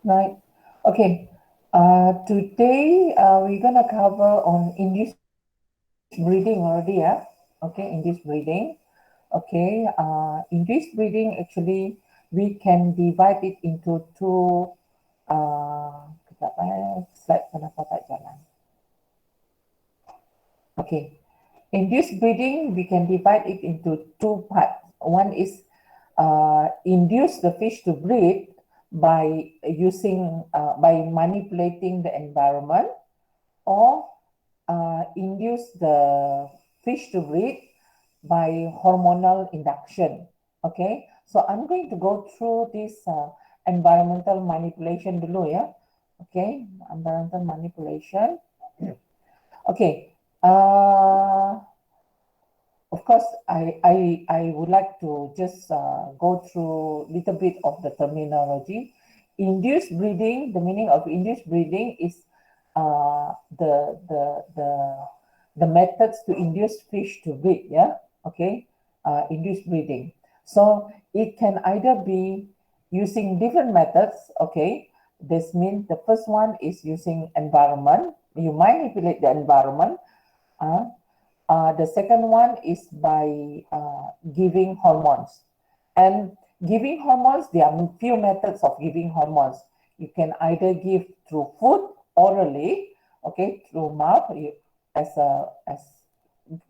Right. Okay. Today we're gonna cover on induced breeding already. Yeah. Okay. Induced breeding. Okay. Induced breeding actually we can divide it into two. Kejap slide kenapa tak jalan? Okay. Induced breeding we can divide it into two parts. One is induce the fish to breed by using by manipulating the environment, or induce the fish to breed by hormonal induction. Okay, so I'm going to go through this environmental manipulation dulu ya. Okay, environmental manipulation. Okay, of course, I would like to just go through a little bit of the terminology. Induced breeding, the meaning of induced breeding is uh, the, the, the, the methods to induce fish to breed, yeah? Okay, induced breeding. So it can either be using different methods, okay? This means the first one is using environment. You manipulate the environment. Uh, the second one is by giving hormones. And giving hormones, there are few methods of giving hormones. You can either give through food, orally, okay, through mouth, as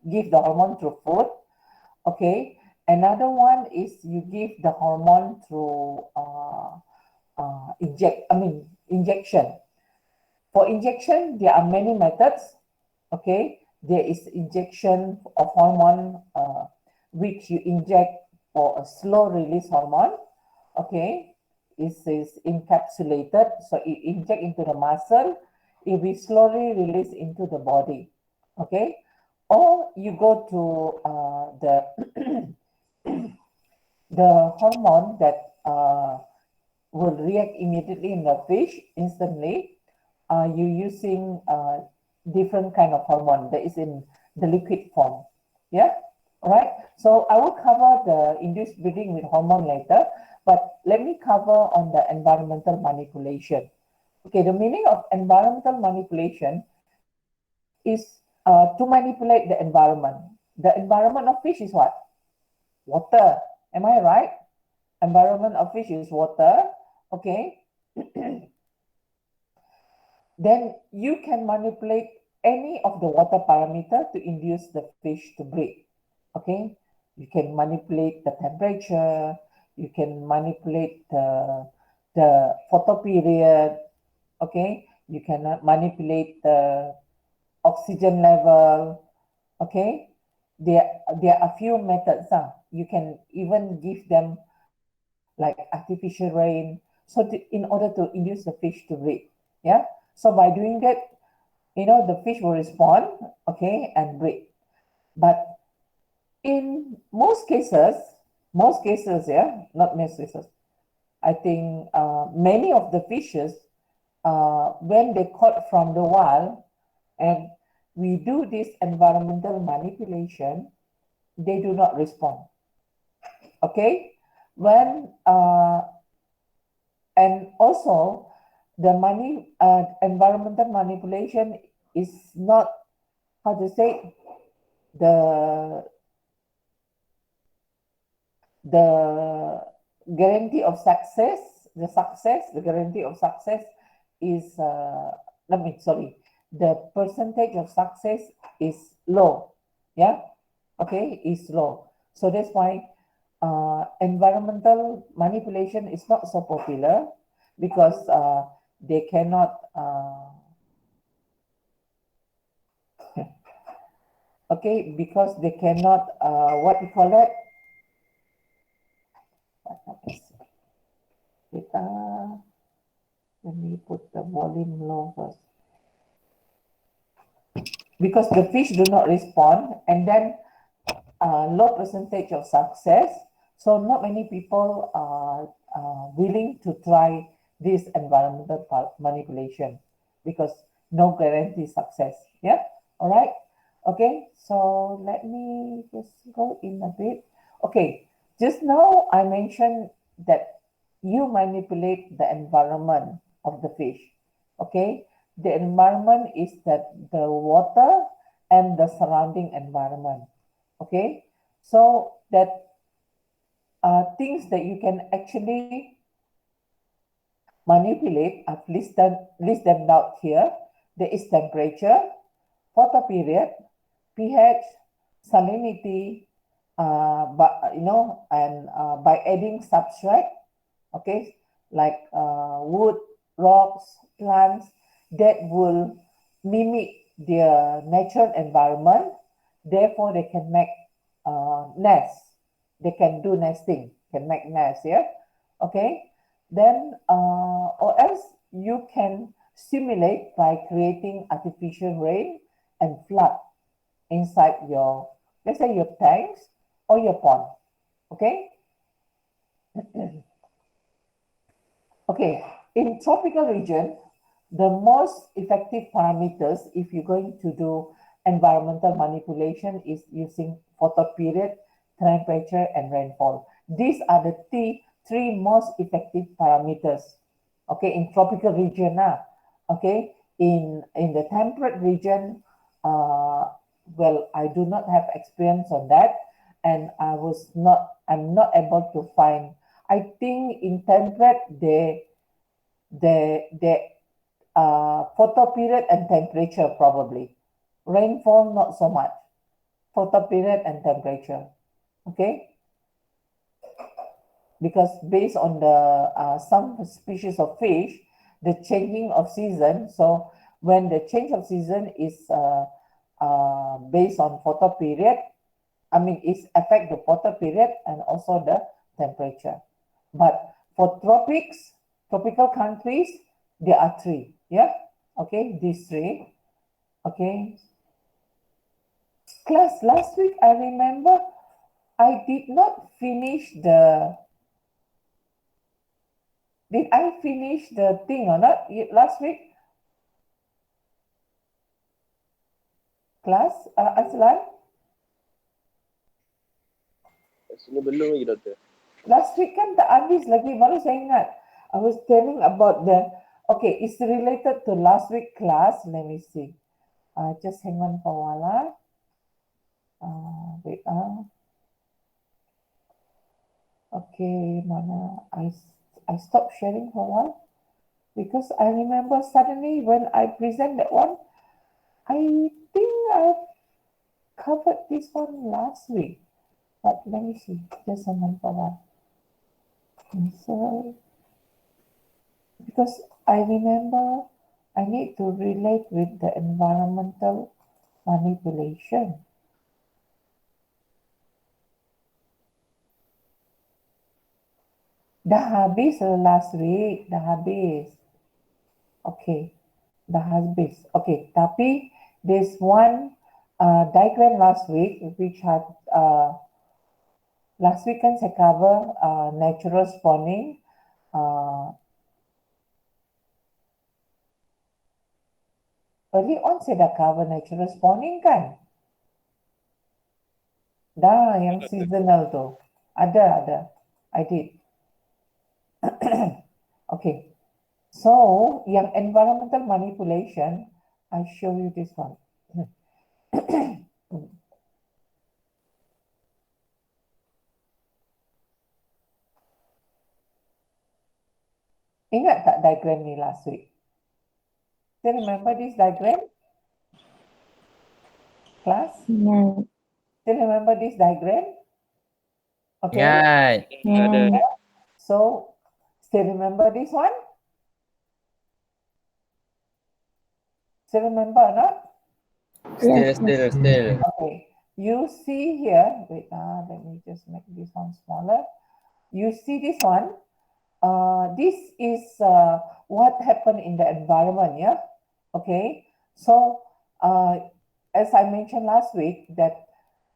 give the hormone through food, okay. Another one is you give the hormone through injection. For injection, there are many methods. Okay, there is injection of hormone, which you inject for a slow release hormone. Okay, it is encapsulated, so it inject into the muscle. It will slowly release into the body. Okay, or you go to the the hormone that will react immediately in the fish instantly. You using different kind of hormone that is in the liquid form. Yeah, all right. So I will cover the induced breeding with hormone later, but let me cover on the environmental manipulation. Okay, the meaning of environmental manipulation is to manipulate the environment. The environment of fish is what? Water. Am I right? Environment of fish is water. Okay. Then you can manipulate any of the water parameter to induce the fish to breed. Okay, you can manipulate the temperature, you can manipulate the photoperiod, okay, you can manipulate the oxygen level, okay. There are a few methods. You can even give them like artificial rain, so in order to induce the fish to breed. Yeah. So by doing that, the fish will respond, okay, and breed. But in most cases, yeah, not most cases, I think many of the fishes, when they caught from the wild, and we do this environmental manipulation, they do not respond. Okay, when and also the environmental manipulation is not, how to say, the the guarantee of success, the guarantee of success is, let me, sorry, the percentage of success is low. Yeah. Okay, is low. So that's why environmental manipulation is not so popular, because they cannot, okay, because they cannot, what we call it, data. Let me put the volume low first. Because the fish do not respond, and then low percentage of success. So not many people are willing to try this environmental manipulation, because no guarantee success. Yeah. All right. Okay. So let me just go in a bit. Okay. Just now I mentioned that you manipulate the environment of the fish. Okay, the environment is that the water and the surrounding environment. Okay, so that things that you can actually manipulate, I've list them out here. There is temperature, photoperiod, pH, salinity, but and by adding substrate, okay, like wood, rocks, plants, that will mimic their natural environment. Therefore, they can make nests. They can do nesting, can make nests, yeah? Okay. Then, or else you can stimulate by creating artificial rain and flood inside your, let's say, your tanks or your pond. Okay. Okay, in tropical region, the most effective parameters if you're going to do environmental manipulation is using photoperiod, temperature, and rainfall. These are the three most effective parameters. Okay, in tropical region now. Okay, in the temperate region, well, I do not have experience on that, and I'm not able to find. I think in temperate, the photoperiod and temperature probably. Rainfall, not so much. Photoperiod and temperature. Okay? Because based on the some species of fish, the changing of season, so when the change of season is based on photoperiod, I mean, it affect the photoperiod and also the temperature. But for tropical countries, there are three. Yeah. Okay. These three. Okay. Class, last week, I remember I did not finish the. Did I finish the thing or not last week? Class, Aslan? Belum lagi, Doktor. Last week kan tak habis lagi, baru saya ingat. I was telling about the, okay, it's related to last week class. Let me see. Just hang on for a while. Wait. Okay, mana? I stopped sharing for a while because I remember suddenly when I present that one, I think I covered this one last week. But let me see. Just hang on for a while. So, because I remember I need to relate with the environmental manipulation. Dah habis last week, dah habis. Okay, dah habis. Okay, tapi there's one diagram last week which had last week kan saya cover natural spawning. Early on saya dah cover natural spawning kan? Dah, yang seasonal tu. Ada. I did. Okay. So, yang environmental manipulation, I show you this one. Ingat tak diagram ni last week? Still remember this diagram? Class? No. Still remember this diagram? Okay. Yeah. No. So, still remember this one? Still remember or not? Yes. Still. Okay. You see here, wait, let me just make this one smaller. You see this one? This is what happened in the environment, yeah? Okay. So, as I mentioned last week, that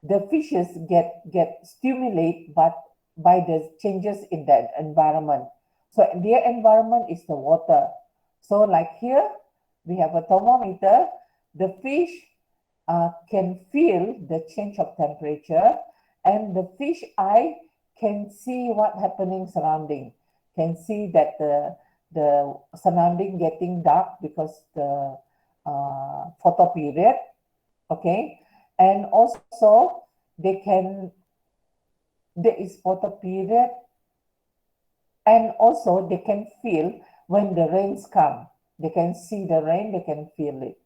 the fishes get stimulated but by the changes in the environment. So their environment is the water. So like here, we have a thermometer. The fish can feel the change of temperature, and the fish eye can see what happening surrounding, can see that the surrounding getting dark because the photo period, okay, and also they can, there is photo period, and also they can feel when the rains come. They can see the rain, they can feel it.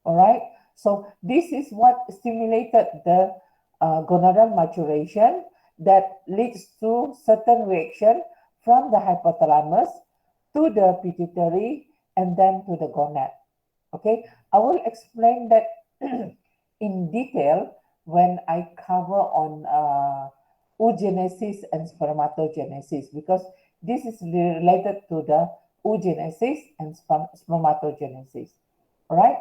All right. So this is what stimulated the gonadal maturation that leads to certain reaction from the hypothalamus to the pituitary and then to the gonad. Okay. I will explain that in detail when I cover on oogenesis and spermatogenesis, because this is related to the oogenesis and spermatogenesis. All right.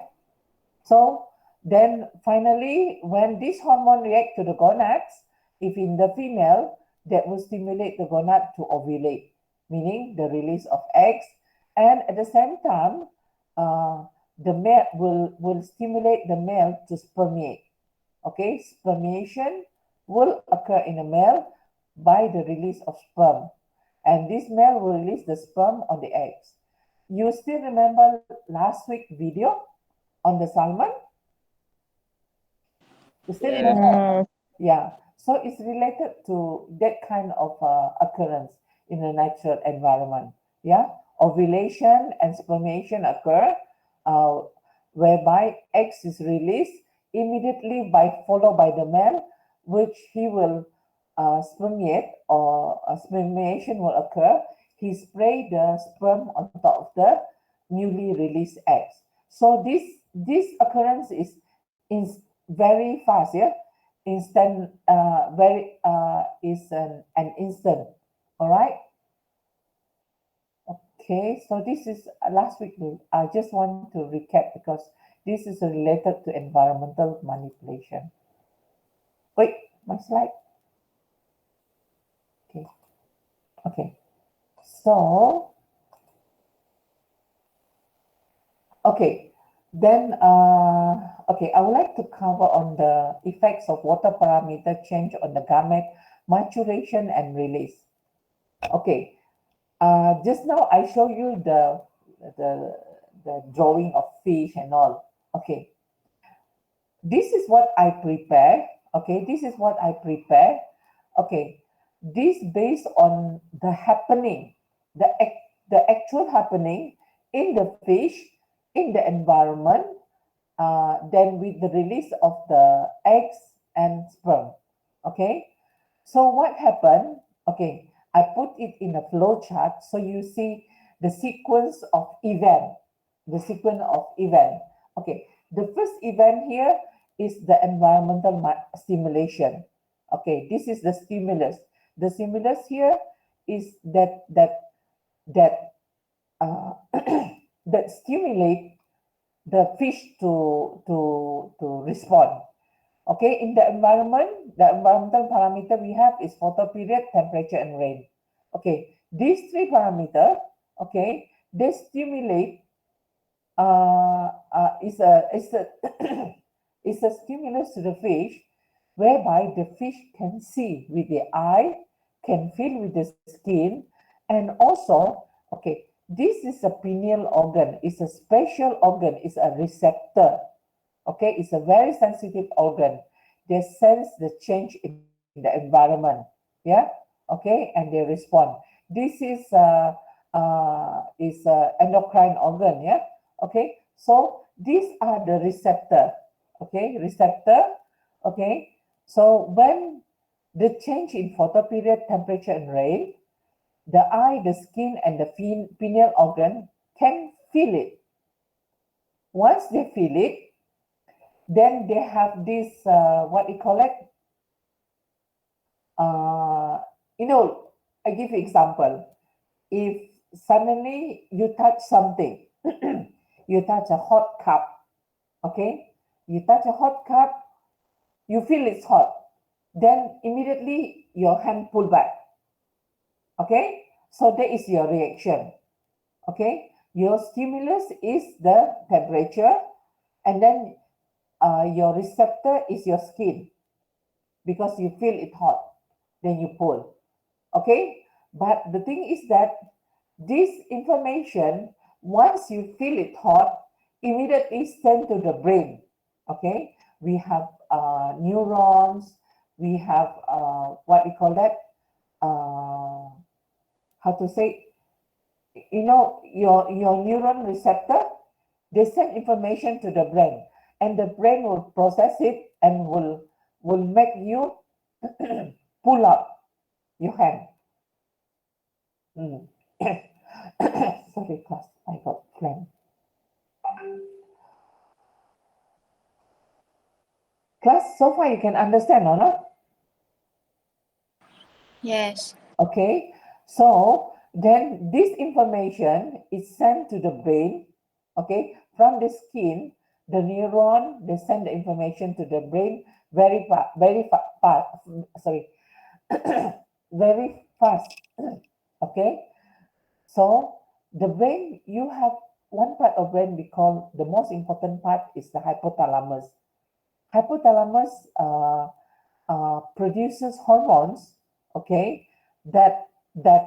So then finally, when this hormone react to the gonads, if in the female, that will stimulate the gonad to ovulate, meaning the release of eggs. And at the same time, the male will stimulate the male to spermiate. Okay, spermiation will occur in a male by the release of sperm. And this male will release the sperm on the eggs. You still remember last week video on the salmon? You still remember? Yes. Yeah. So it's related to that kind of occurrence in a natural environment. Yeah. Ovulation and spermiation occur, whereby eggs is released immediately by followed by the male, which he will spermiate, or spermiation will occur. He spray the sperm on top of the newly released eggs. So this occurrence is very fast, yeah, instant, very is an instant. All right. Okay, so this is last week. I just want to recap because this is related to environmental manipulation. Wait, my slide. Okay. Okay. So okay. Then, okay, I would like to cover on the effects of water parameter change on the gamete maturation and release. Okay, just now I show you the the drawing of fish and all. Okay, this is what I prepare. Okay, this is what I prepare. Okay, this based on the happening, the actual happening in the fish, in the environment, then with the release of the eggs and sperm. Okay, so what happened? Okay, I put it in a flow chart so you see the sequence of event. The sequence of event. Okay, the first event here is the environmental stimulation. Okay, this is the stimulus. The stimulus here is that that stimulate the fish to respond. Okay, in the environment, the environmental parameter we have is photo period, temperature, and rain. Okay, these three parameters, okay, they stimulate, is a is a stimulus to the fish, whereby the fish can see with the eye, can feel with the skin, and also, okay, this is a pineal organ, it's a special organ, it's a receptor. Okay, it's a very sensitive organ. They sense the change in the environment. Yeah. Okay, and they respond. This is endocrine organ. Yeah. Okay. So these are the receptor. Okay, receptor. Okay. So when the change in photoperiod, temperature, and rain, the eye, the skin, and the pineal organ can feel it. Once they feel it, then they have this, what you call it? You know, I give you example. If suddenly you touch something, you touch a hot cup, okay? You touch a hot cup, you feel it's hot. Then immediately your hand pull back, okay? So that is your reaction, okay? Your stimulus is the temperature, and then your receptor is your skin, because you feel it hot, then you pull. Okay, But the thing is that this information, once you feel it hot, immediately send to the brain. Okay, we have neurons, we have what we call that, how to say, your neuron receptor, they send information to the brain, and the brain will process it and will make you pull up your hand. Sorry, class, I got phlegm. Class, so far you can understand or not? Yes. Okay, so then this information is sent to the brain. Okay, from the skin, the neuron, they send the information to the brain very fast. Sorry, very fast. Okay, so the brain, you have one part of brain we call the most important part is the hypothalamus. Hypothalamus produces hormones, okay, that that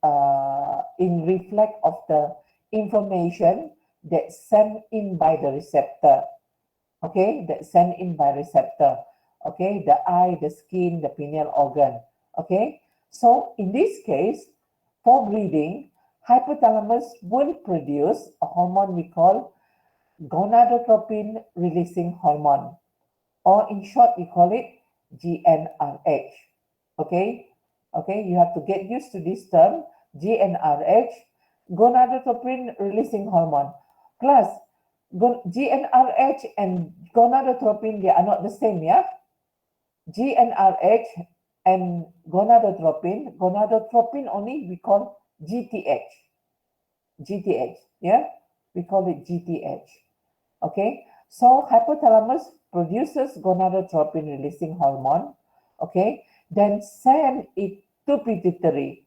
uh, in reflect of the information that sent in by the receptor, okay, that sent in by receptor, okay, the eye, the skin, the pineal organ, okay. So in this case, for breathing, hypothalamus will produce a hormone we call gonadotropin releasing hormone, or in short, we call it GnRH. Okay, okay, you have to get used to this term, GnRH, gonadotropin releasing hormone. Plus, GnRH and gonadotropin, they are not the same, yeah? GnRH and gonadotropin only we call GTH. GTH, yeah? We call it GTH. Okay, so hypothalamus produces gonadotropin releasing hormone, okay, then send it to pituitary.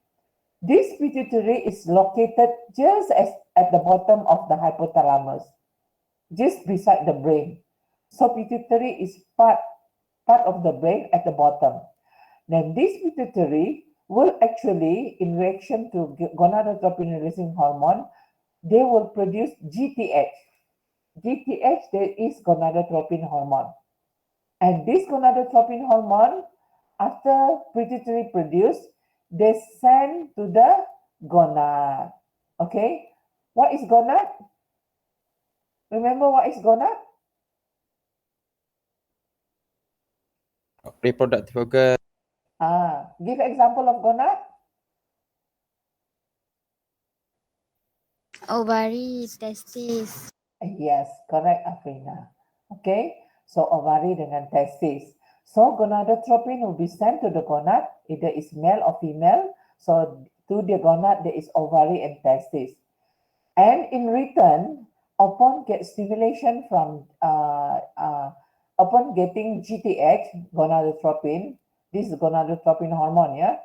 This pituitary is located just as at the bottom of the hypothalamus, just beside the brain. So pituitary is part of the brain at the bottom. Then this pituitary will actually, in reaction to gonadotropin releasing hormone, they will produce GTH. GTH, there is gonadotropin hormone. And this gonadotropin hormone, after pituitary produce, they send to the gonad. Okay? What is gonad? Remember what is gonad? Reproductive organ. Give example of gonad. Ovary, testis. Yes, correct, Afrina. Okay, so ovary dengan testis. So gonadotropin will be sent to the gonad, either is male or female. So to the gonad, there is ovary and testis. And in return, upon get stimulation from upon getting GTH, gonadotropin, this is gonadotropin hormone, yeah,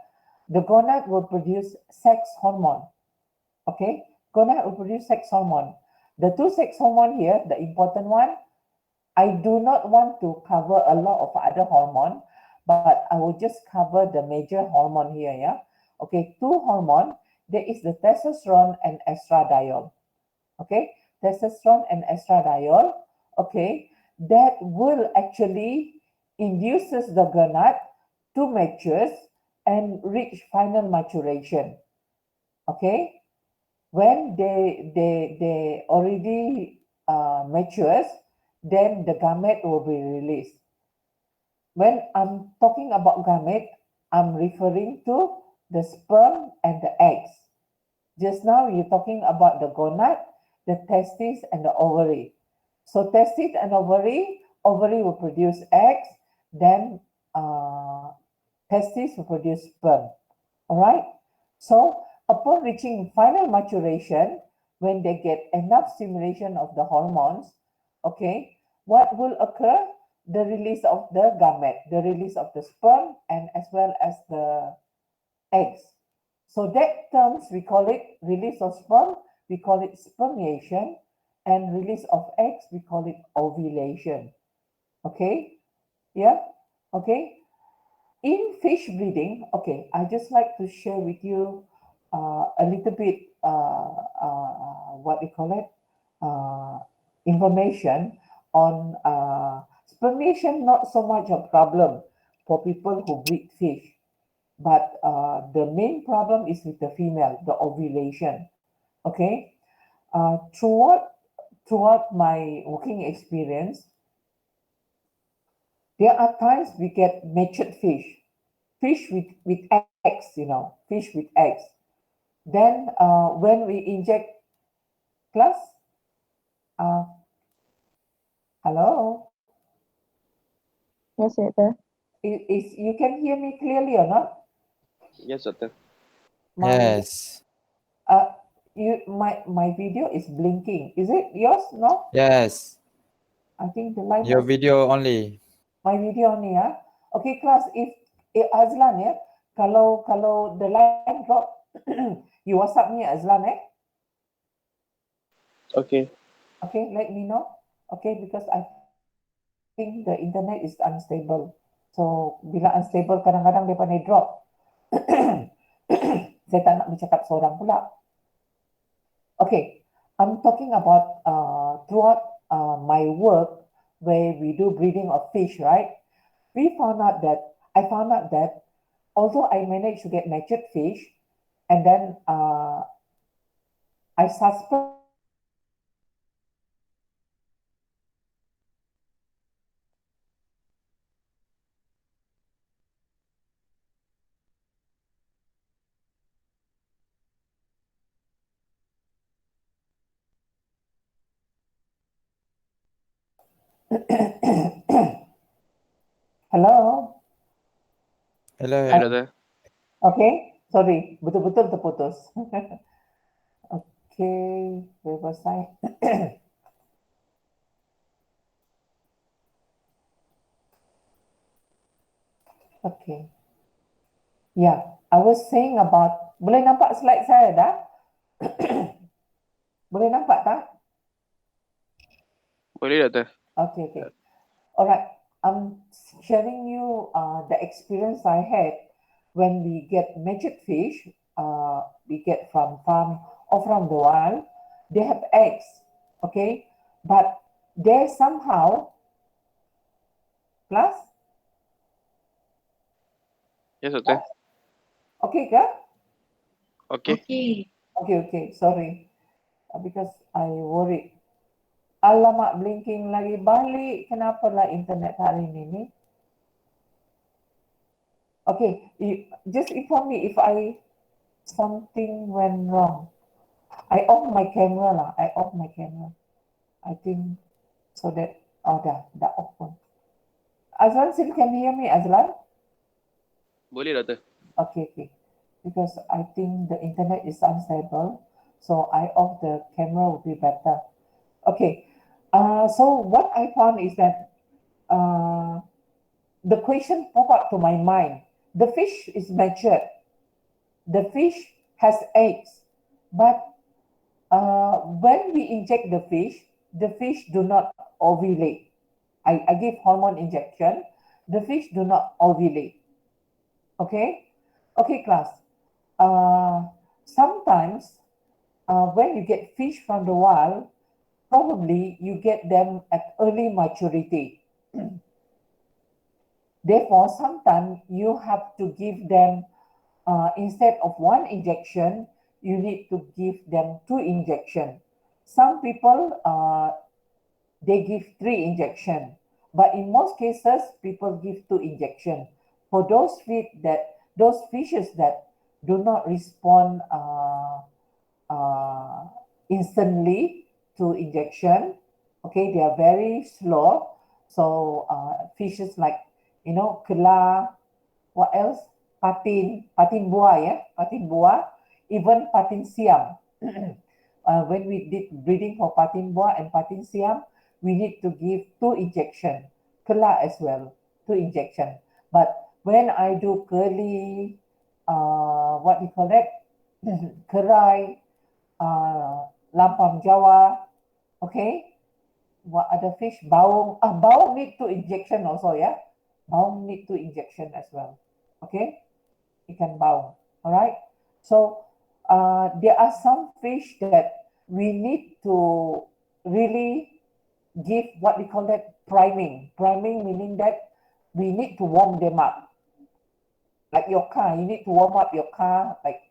the gonad will produce sex hormone. Okay, gonad will produce sex hormone. The two sex hormone here, the important one, I do not want to cover a lot of other hormone, but I will just cover the major hormone here, yeah. Okay, two hormone, there is the testosterone and estradiol. Okay, testosterone and estradiol, okay, that will actually induces the gonad to mature and reach final maturation. Okay, when they already matures, then the gamete will be released. When I'm talking about gamete, I'm referring to the sperm and the eggs. Just now you're talking about the gonad, the testes, and the ovary. So testes and ovary will produce eggs, then testes will produce sperm. All right. So upon reaching final maturation, when they get enough stimulation of the hormones, okay, what will occur? The release of the gamete, the release of the sperm, and as well as the eggs. So that terms, we call it release of sperm, we call it spermiation, and release of eggs, we call it ovulation. Okay? Yeah? Okay? in fish breeding, okay, I just like to share with you a little bit, what you call it, information on spermation. Not so much a problem for people who breed fish, but the main problem is with the female, the ovulation. Okay, throughout my working experience, there are times we get matured fish with eggs, fish with eggs. Then when we inject plus, uh, hello, Yes, Doctor. is you can hear me clearly or not? Yes, Doctor. My Yes. my video is blinking. Is it yours? No, Yes. I think the line Your has video only. my video ni ya. Okay, class. If Azlan ya, kalau the line drop, you WhatsApp me Azlan Okay. Okay, let me know. Okay, because I think the internet is unstable. So bila unstable kadang-kadang dia pandai drop. Saya tak nak bercakap seorang pula. Okay, I'm talking about throughout my work where we do breeding of fish, right? I found out that although I managed to get matured fish, and then I suspect hello. Hello, Hi, hello. Doctor. Okay, sorry, betul-betul terputus. Okay, where was I? Okay, yeah, I was saying about, boleh nampak slide saya dah? Boleh nampak tak? Boleh, Doctor. Okay, okay. All right, I'm sharing you the experience I had when we get matured fish, we get from farm or from the wild. They have eggs, okay, but they somehow plus Yes, Doctor. okay ke? Okay. Okay, sorry. Because I worried. Alamak, blinking lagi balik. Kenapa lah internet hari ini ni? Okay, just inform me if something went wrong. I off my camera lah. I off my camera. I think so that, dah off pun. Azlan, still can you hear me, Azlan? Boleh, Doctor. Okay. Because I think the internet is unstable, so I off the camera would be better. Okay. So what I found is that the question pop up to my mind. The fish is matured. The fish has eggs, but when we inject the fish do not ovulate. I give hormone injection. The fish do not ovulate. Okay, class. Sometimes when you get fish from the wild, probably you get them at early maturity. Therefore, sometimes you have to give them, instead of one injection, you need to give them 2 injections. Some people, they give 3 injections, but in most cases, people give 2 injections. For those fishes that do not respond instantly to injection, okay, they are very slow. So fishes like, kela, what else? Patin buah, patin buah, even patin siam. When we did breeding for patin buah and patin siam, we need to give 2 injection. Kela as well, 2 injection. But when I do curly, what do you call that? Kerai, lampam Jawa, okay? What other fish? Baung. Baung need 2 injection also, yeah? Baung need 2 injection as well. Okay, ikan bau. All right. So there are some fish that we need to really give what we call that priming. Priming meaning that we need to warm them up. Like your car, you need to warm up your car. Like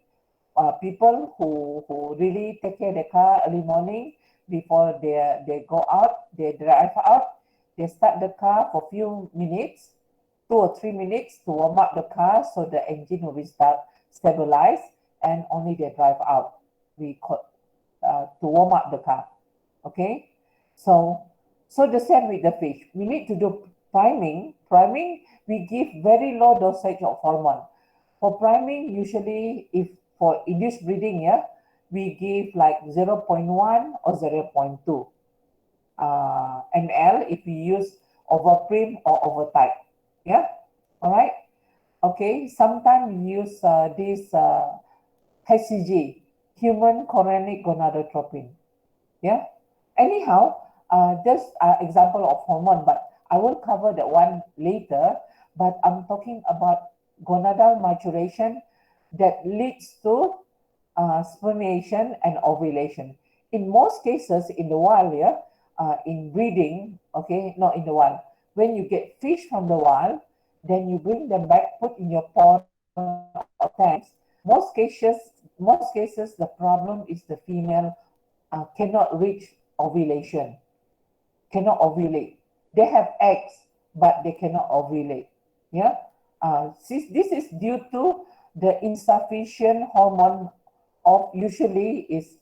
people who really take care of the car early morning before they go out, they drive out, they start the car for few minutes, 2 or 3 minutes to warm up the car so the engine will be stabilized and only they drive out. We call to warm up the car. Okay, so the same with the fish. We need to do priming. Priming, we give very low dosage of hormone. For priming, usually if for induced breeding, yeah, we give like 0.1 or 0.2 ml if you use overprim or overtype. Yeah, all right. Okay, sometimes we use this HCG, human chorionic gonadotropin. Yeah. Anyhow, just example of hormone, but I will cover that one later. But I'm talking about gonadal maturation that leads to spermiation and ovulation. In most cases, in the wild, yeah, in breeding, okay, not in the wild. When you get fish from the wild, then you bring them back, put in your pond or tanks. Most cases, the problem is the female cannot reach ovulation, cannot ovulate. They have eggs, but they cannot ovulate. Yeah. This is due to the insufficient hormone of usually is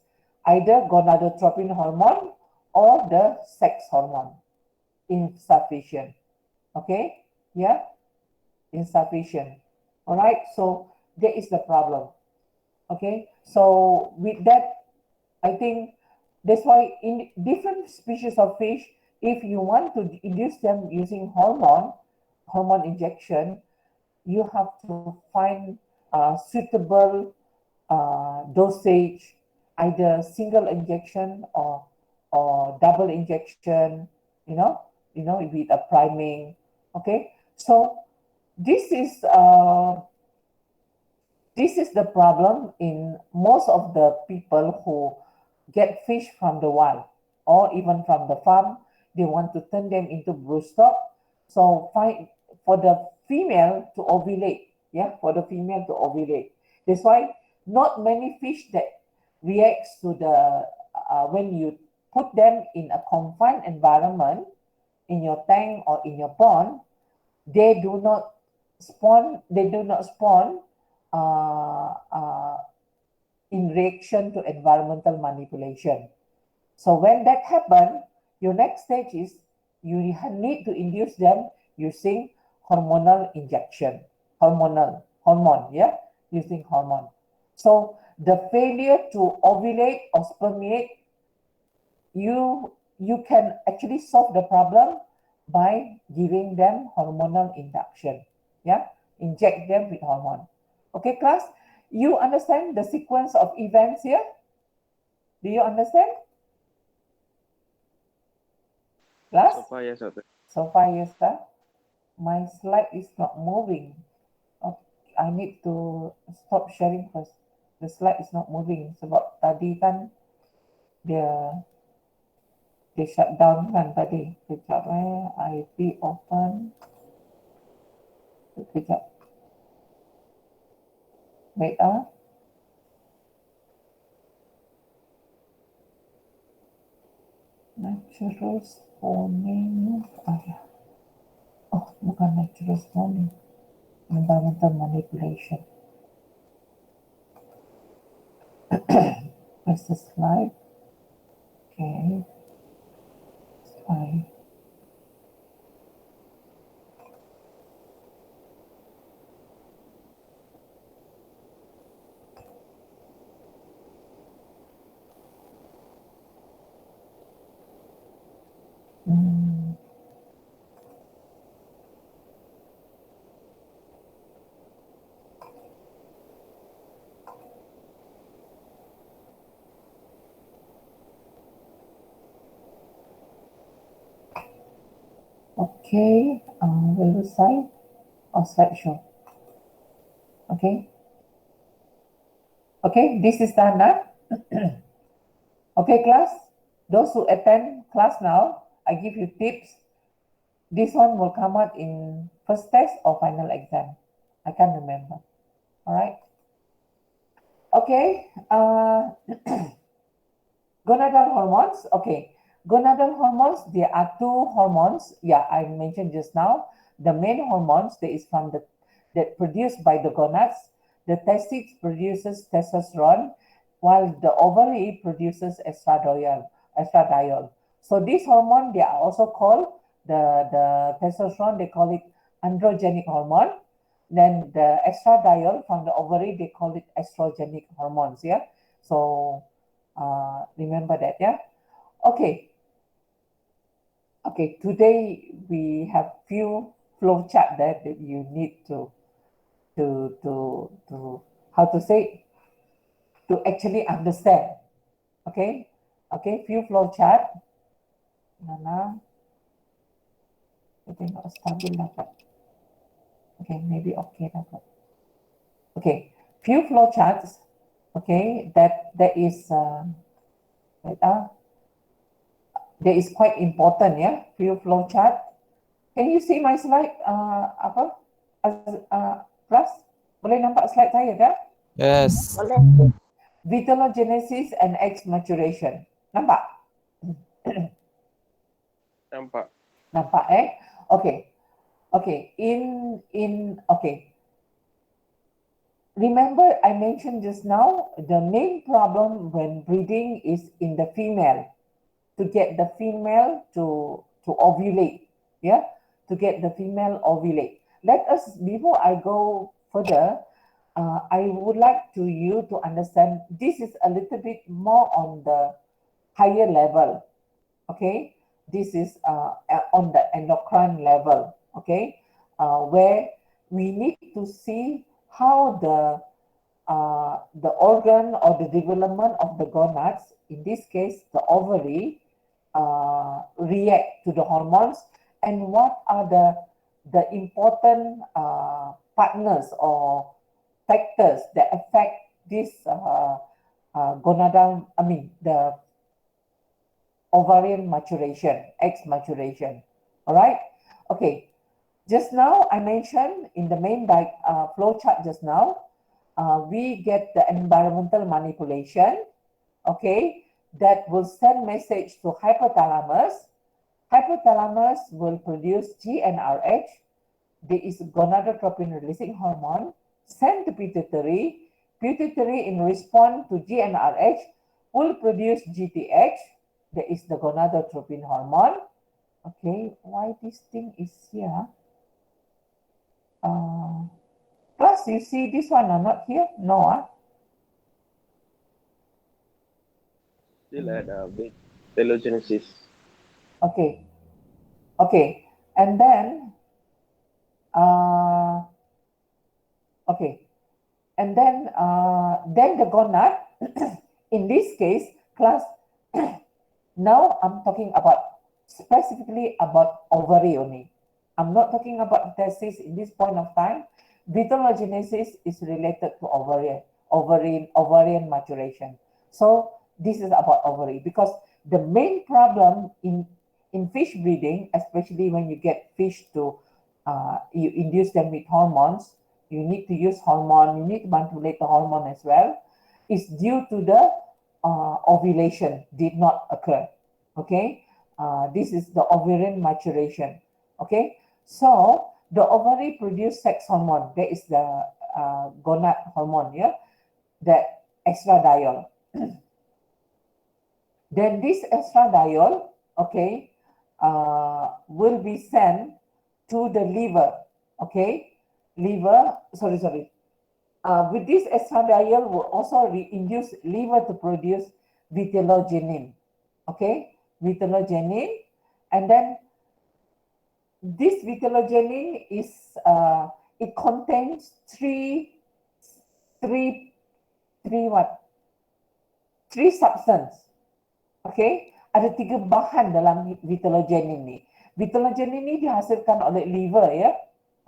either gonadotropin hormone or the sex hormone insufficient. Okay. Yeah. Insufficient. All right. So that is the problem. Okay. So with that, I think that's why in different species of fish, if you want to induce them using hormone injection, you have to find suitable dosage, either single injection or double injection, with a priming. Okay, so this is uh, this is the problem in most of the people who get fish from the wild or even from the farm. They want to turn them into broodstock. So find for the female to ovulate. Yeah, for the female to ovulate. That's why not many fish that reacts to the when you put them in a confined environment in your tank or in your pond, they do not spawn uh, uh, in reaction to environmental manipulation. So when that happens, your next stage is you need to induce them using hormonal injection, hormone, yeah, using hormone. So the failure to ovulate or spermiate, you can actually solve the problem by giving them hormonal induction. Yeah, inject them with hormone. Okay, class, you understand the sequence of events here? Do you understand? Class? So far, yes, Doctor. So far, yes, sir. My slide is not moving. Okay, I need to stop sharing first. The slide is not moving. Sebab tadi kan dia shut down kan tadi. Kejap IP open. Kejap. Wait Natural spawning. Ya. Oh, bukan natural spawning. Environmental manipulation. Where's the slide? Okay. Slide. Okay, website or slideshow. Okay. Okay, this is done now. Okay, class. Those who attend class now, I give you tips. This one will come out in first test or final exam. I can't remember. All right. Okay. Gonadal hormones. Okay. Gonadal hormones, there are two hormones. Yeah, I mentioned just now. The main hormones that is from the that produced by the gonads. The testes produces testosterone, while the ovary produces estradiol. Estradiol. So this hormone, they are also called the testosterone. They call it androgenic hormone. Then the estradiol from the ovary, they call it estrogenic hormones. Yeah. So remember that, yeah. Okay. Okay, today we have few flow chart that you need to how to say, to actually understand. Okay. Okay, few flow chart. Mana kita tengok stabil dapat. Okay, maybe okay dapat. Okay, few flow charts. Okay, that is that is quite important, yeah. Few flow chart. Can you see my slide? Apa? Plus, boleh nampak slide saya tak? Yes. Vitellogenesis and egg maturation. Nampak? Nampak. Nampak Okay. Okay. Okay. Remember I mentioned just now, the main problem when breeding is in the female, to get the female to ovulate. Yeah, to get the female ovulate. Let us, before I go further, I would like to you to understand this is a little bit more on the higher level. Okay, this is on the endocrine level. Okay, where we need to see how the organ or the development of the gonads, in this case the ovary, react to the hormones, and what are the important partners or factors that affect this gonadal, I mean the ovarian maturation, egg maturation. All right. Okay. Just now I mentioned in the main flow chart just now, we get the environmental manipulation. Okay, that will send message to hypothalamus. Hypothalamus will produce GnRH. There is gonadotropin releasing hormone. Send to pituitary. Pituitary, in response to GnRH, will produce GTH. There is the gonadotropin hormone. Okay, why this thing is here? Plus, you see this one are not here? No, Still at vitellogenesis. Okay. Okay. And then, okay. And then the gonad, in this case, class, now I'm talking about specifically about ovary only. I'm not talking about testes in this point of time. Vitellogenesis is related to ovarian maturation. So this is about ovary, because the main problem in fish breeding, especially when you get fish to you induce them with hormones, you need to use hormone, you need to manipulate the hormone as well, is due to the ovulation did not occur. Okay, this is the ovarian maturation. Okay, so the ovary produce sex hormone. That is the gonad hormone, yeah, that estradiol. Then this estradiol, okay, will be sent to the liver. Okay, liver. Sorry. With this estradiol will also induce liver to produce vitellogenin. Okay, vitellogenin, and then this vitellogenin is it contains three substance. Okay, ada 3 bahan dalam vitellogenin ni. Vitellogenin ni dihasilkan oleh liver, ya.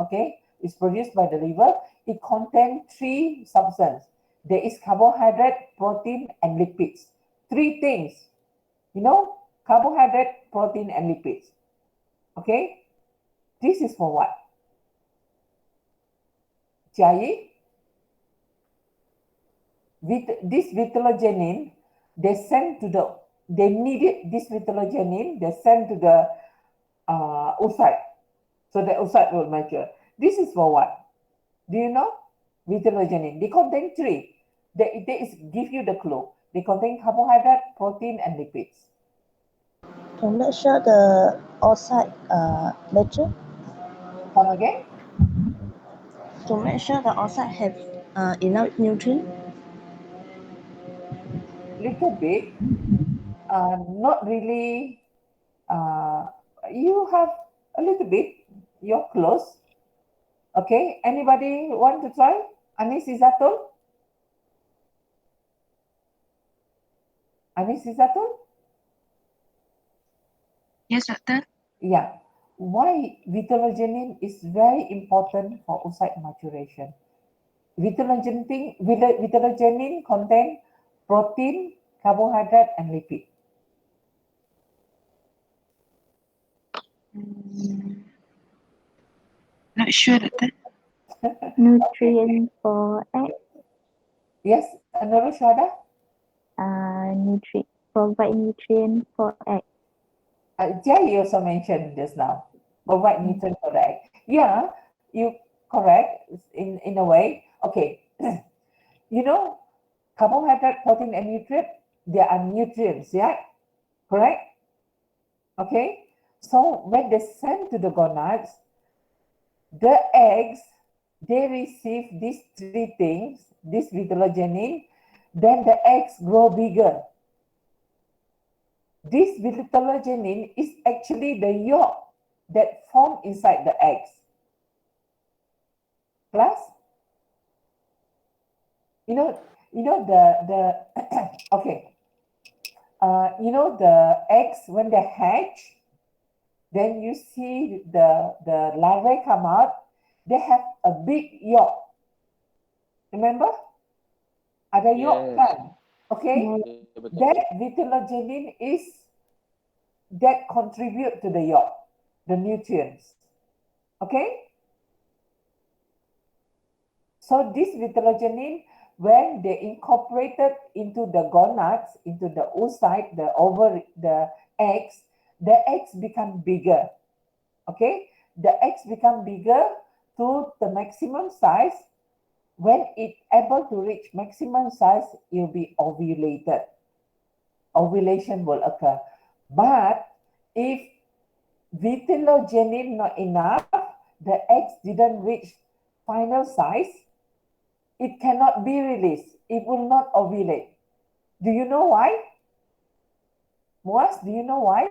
Okay, is produced by the liver. It contains three substances. There is carbohydrate, protein, and lipids. Three things, carbohydrate, protein, and lipids. Okay, this is for what? Jai, with this vitellogenin, they needed this vitellogenin, they send to the oocyte. So the oocyte will mature. This is for what? Do you know? Vitellogenin. They contain three. They give you the clue. They contain carbohydrate, protein, and lipids. To make sure the oocyte mature. Come again? To make sure the oocyte have enough nutrient. Little bit. Not really. You have a little bit. You're close. Okay. Anybody want to try? Anis Izatul? Anis Izatul? Yes, doctor. Yeah. Why vitellogenin is very important for oocyte maturation? Vitellogenin contain protein, carbohydrate, and lipid. Not sure, doctor. Nutrient for egg, Yes, Nurul Syuhada? provide nutrient for egg. Jai also mentioned just now, provide nutrient for the egg. Yeah, you correct in a way. Okay, carbohydrate, protein, and nutrient, they are nutrients, yeah, correct? Okay, so when they send to the gonads, the eggs, they receive these three things, this vitellogenin, then the eggs grow bigger. This vitellogenin is actually the yolk that form inside the eggs. Plus, the okay, the eggs when they hatch, then you see the larvae come out. They have a big yolk. Remember? Ada yolk Yes. kan? Okay. Ya, betul. That vitellogenin is that contribute to the yolk, the nutrients. Okay. So this vitellogenin, when they incorporated into the gonads, into the oocyte, the eggs become bigger. Okay, the eggs become bigger to the maximum size. When it able to reach maximum size, it will be ovulated. Ovulation will occur. But if vitellogenin not enough, the eggs didn't reach final size, it cannot be released. It will not ovulate. Do you know why? Muaz, do you know why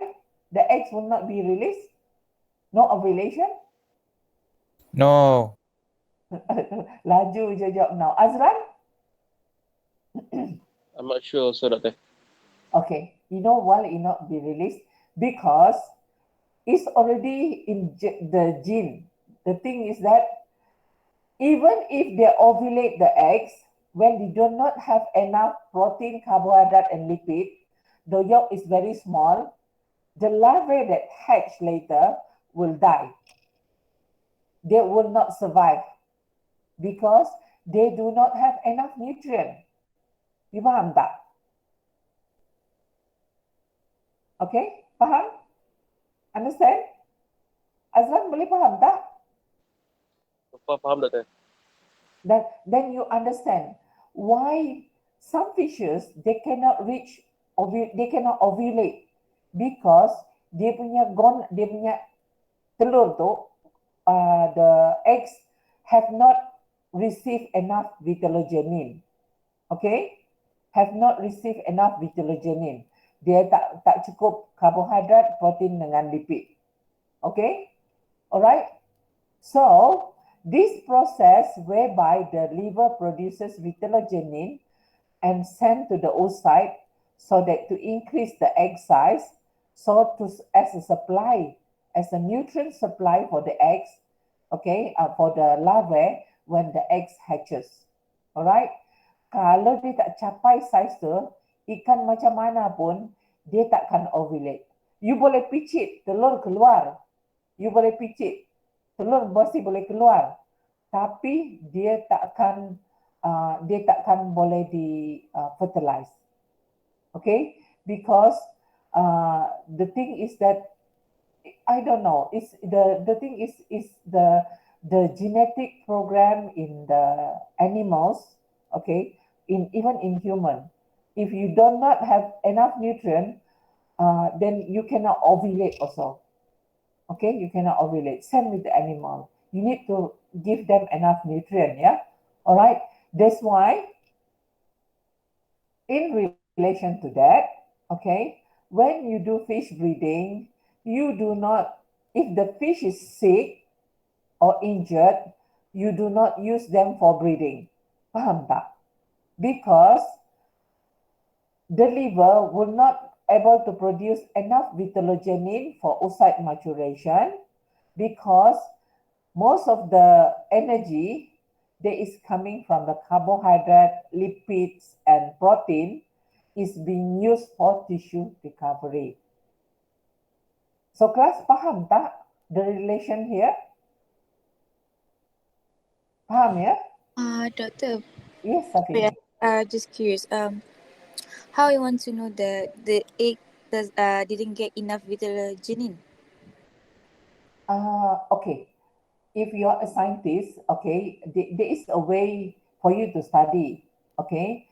the eggs will not be released? No ovulation? No. Laju je jawab now. Azran? I'm not sure also, Doctor. Okay. You know why it not be released? Because it's already in the gene. The thing is that even if they ovulate the eggs, when they do not have enough protein, carbohydrate, and lipid, the yolk is very small. The larvae that hatch later will die. They will not survive because they do not have enough nutrient. You faham tak? Okay, faham? Understand? Azlan boleh faham tak? Faham, Doctor. Then you understand why some fishes they cannot ovulate because dia punya telur tu the eggs have not received enough vitellogenin. Okay, have not received enough vitellogenin. Dia tak cukup karbohidrat, protein dengan lipid. Okay, alright. So this process whereby the liver produces vitellogenin and send to the oocyte so that to increase the egg size, so to as a supply, as a nutrient supply for the eggs. okay, for the larvae when the eggs hatches. Alright, kalau dia tak capai saiz tu, ikan macam mana pun dia takkan ovulate. You boleh picit telur keluar, you boleh picit telur mesti boleh keluar, tapi dia takkan boleh di fertilize. Okay, because the thing is that I don't know. It's the thing is the genetic program in the animals. Okay, even in human, if you do not have enough nutrient, then you cannot ovulate also. Okay, you cannot ovulate. Same with the animal. You need to give them enough nutrient. Yeah. All right. That's why, in relation to that, okay, when you do fish breeding, you do not, if the fish is sick or injured, you do not use them for breeding. Faham tak? Because the liver will not able to produce enough vitellogenin for oocyte maturation, because most of the energy that is coming from the carbohydrate, lipids, and protein is being used for tissue recovery. So class, paham tak the relation here? Paham ya? Doctor, Yes, Safini. just curious. How I want to know that the egg didn't get enough vitellogenin? Okay. If you're a scientist, okay, there is a way for you to study, okay.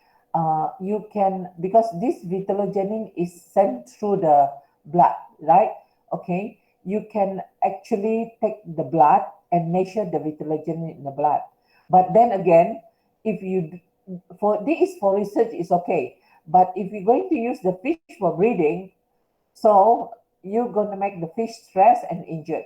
You can, because this vitellogenin is sent through the blood, right? Okay, you can actually take the blood and measure the vitellogenin in the blood. But then again, if you, for this for research is okay, but if you're going to use the fish for breeding, so you're going to make the fish stressed and injured,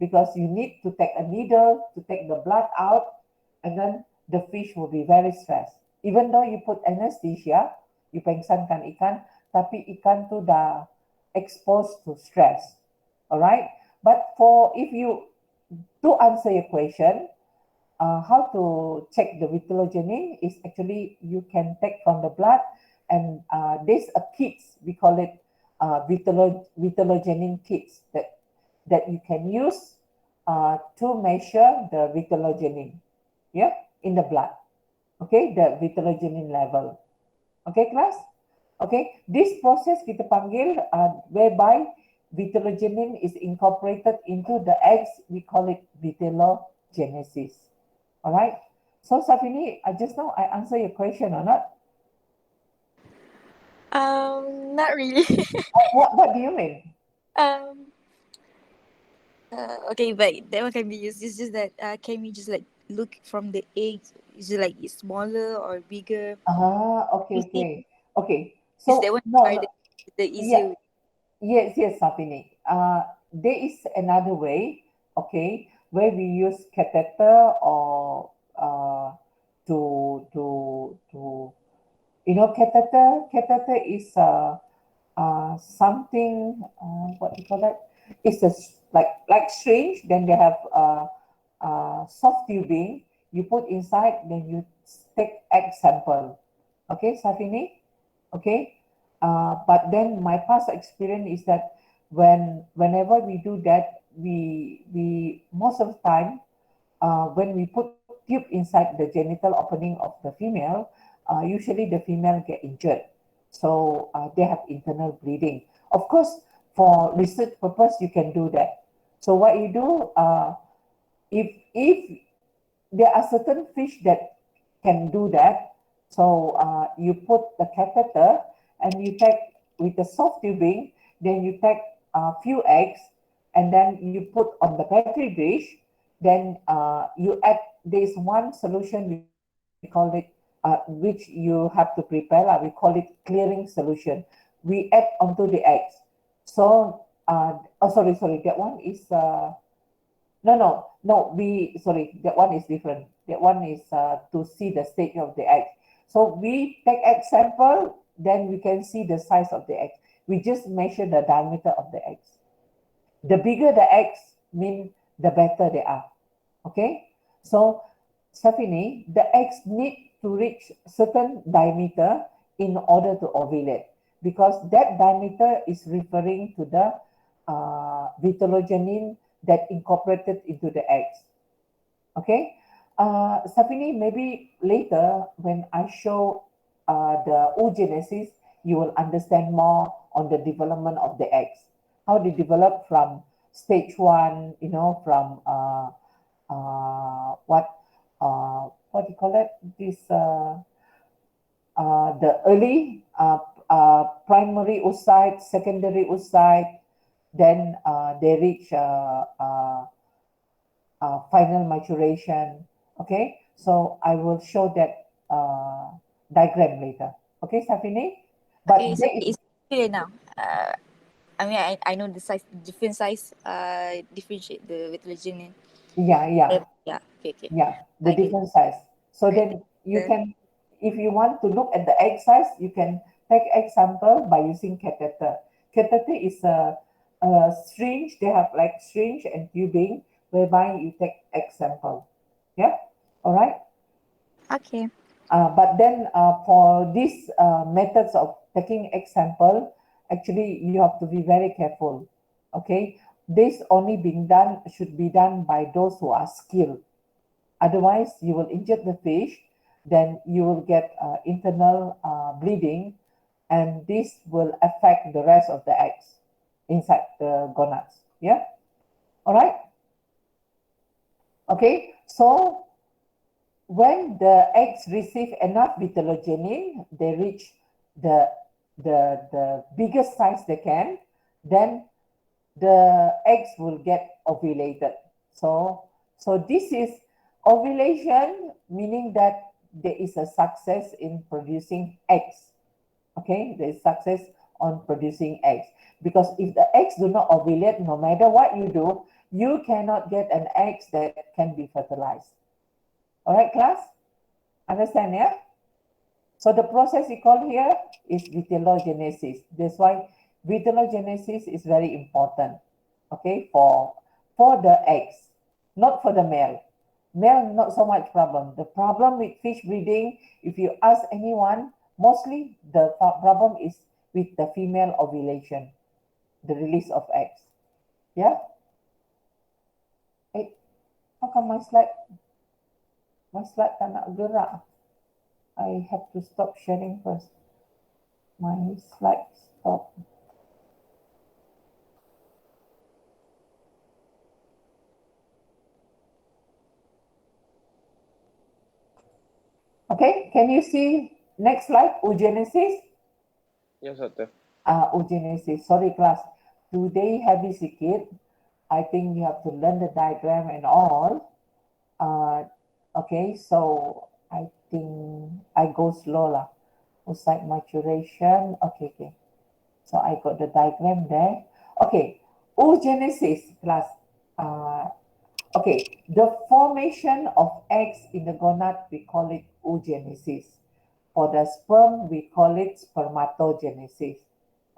because you need to take a needle to take the blood out, and then the fish will be very stressed. Even though you put anesthesia, you pengsankan ikan, tapi ikan tu dah exposed to stress. Alright? But for, if you, to answer your question, how to check the vitellogenin is actually you can take from the blood, and there's a kits, we call it vitellogenin kits that you can use to measure the vitellogenin, yeah, in the blood. Okay, the vitellogenin level. Okay, class. Okay, this process kita panggil whereby vitellogenin is incorporated into the eggs. We call it vitellogenesis. All right. So Safini, just now I answer your question or not? Not really. What do you mean? Okay, but that one can be used. It's just that can we just like look from the eggs? Is it like it's smaller or bigger? Okay. Okay. Is So that one no, harder? The yeah, easier way? yes, Safini. There is another way, okay, where we use catheter or to catheter is something, what do you call that? It's like syringe. Then they have soft tubing. You put inside, then you take egg sample. Okay, Safini. Okay. But then my past experience is that whenever we do that, we most of the time when we put tube inside the genital opening of the female, usually the female get injured. So they have internal bleeding. Of course, for research purpose, you can do that. So what you do, if there are certain fish that can do that, so you put the catheter and you take with the soft tubing, then you take a few eggs, and then you put on the petri dish, then you add, there's one solution, we call it, which you have to prepare, we call it clearing solution. We add onto the eggs. So, sorry, that one is, sorry, that one is different. That one is to see the stage of the egg. So we take egg sample, then we can see the size of the egg. We just measure the diameter of the eggs. The bigger the eggs, mean the better they are. Okay, so Safini, the eggs need to reach certain diameter in order to ovulate, because that diameter is referring to the vitellogenin that incorporated into the eggs. Okay, Safini, maybe later when I show the oogenesis, you will understand more on the development of the eggs, how they develop from stage one, you know, from what do you call it? This the early primary oocyte, secondary oocyte, then they reach final maturation. Okay, so I will show that diagram later. Okay, Safini? But Okay, so there is, it's clear now. I mean, I know the size, different size, differentiate the vitellogenin. yeah, Yeah, okay, okay. the I get it. different size. So Right. then you can, if you want to look at the egg size, you can take egg sample by using catheter. Catheter is a syringe, they have like syringe and tubing whereby you take egg sample. Yeah, all right. Okay. But then for these methods of taking egg sample, actually you have to be very careful. Okay, this only being done should be done by those who are skilled. Otherwise, you will injure the fish, then you will get internal bleeding, and this will affect the rest of the eggs inside the gonads. Yeah, all right. Okay, so when the eggs receive enough vitellogenin, they reach the the biggest size they can, then the eggs will get ovulated. So this is ovulation, meaning that there is a success in producing eggs. Okay, there is success on producing eggs, because if the eggs do not ovulate, no matter what you do, you cannot get an egg that can be fertilized. All right, class? Understand, yeah? So the process we call here is vitellogenesis. That's why vitellogenesis is very important, okay, for the eggs, not for the male. Male, not so much problem. The problem with fish breeding, if you ask anyone, mostly the problem is with the female ovulation, the release of eggs. Yeah? Hey, how come my slide tak nak gerak? I have to stop sharing first. My slide stop. Okay, can you see next slide, oogenesis? Yes, Doctor. Oogenesis. Sorry, class. Today heavy sikit. I think you have to learn the diagram and all. Okay, so I think I go slow lah. Oocyte maturation. Okay. So I got the diagram there. Okay, oogenesis, class. Okay, the formation of eggs in the gonad, we call it oogenesis. For the sperm, we call it spermatogenesis.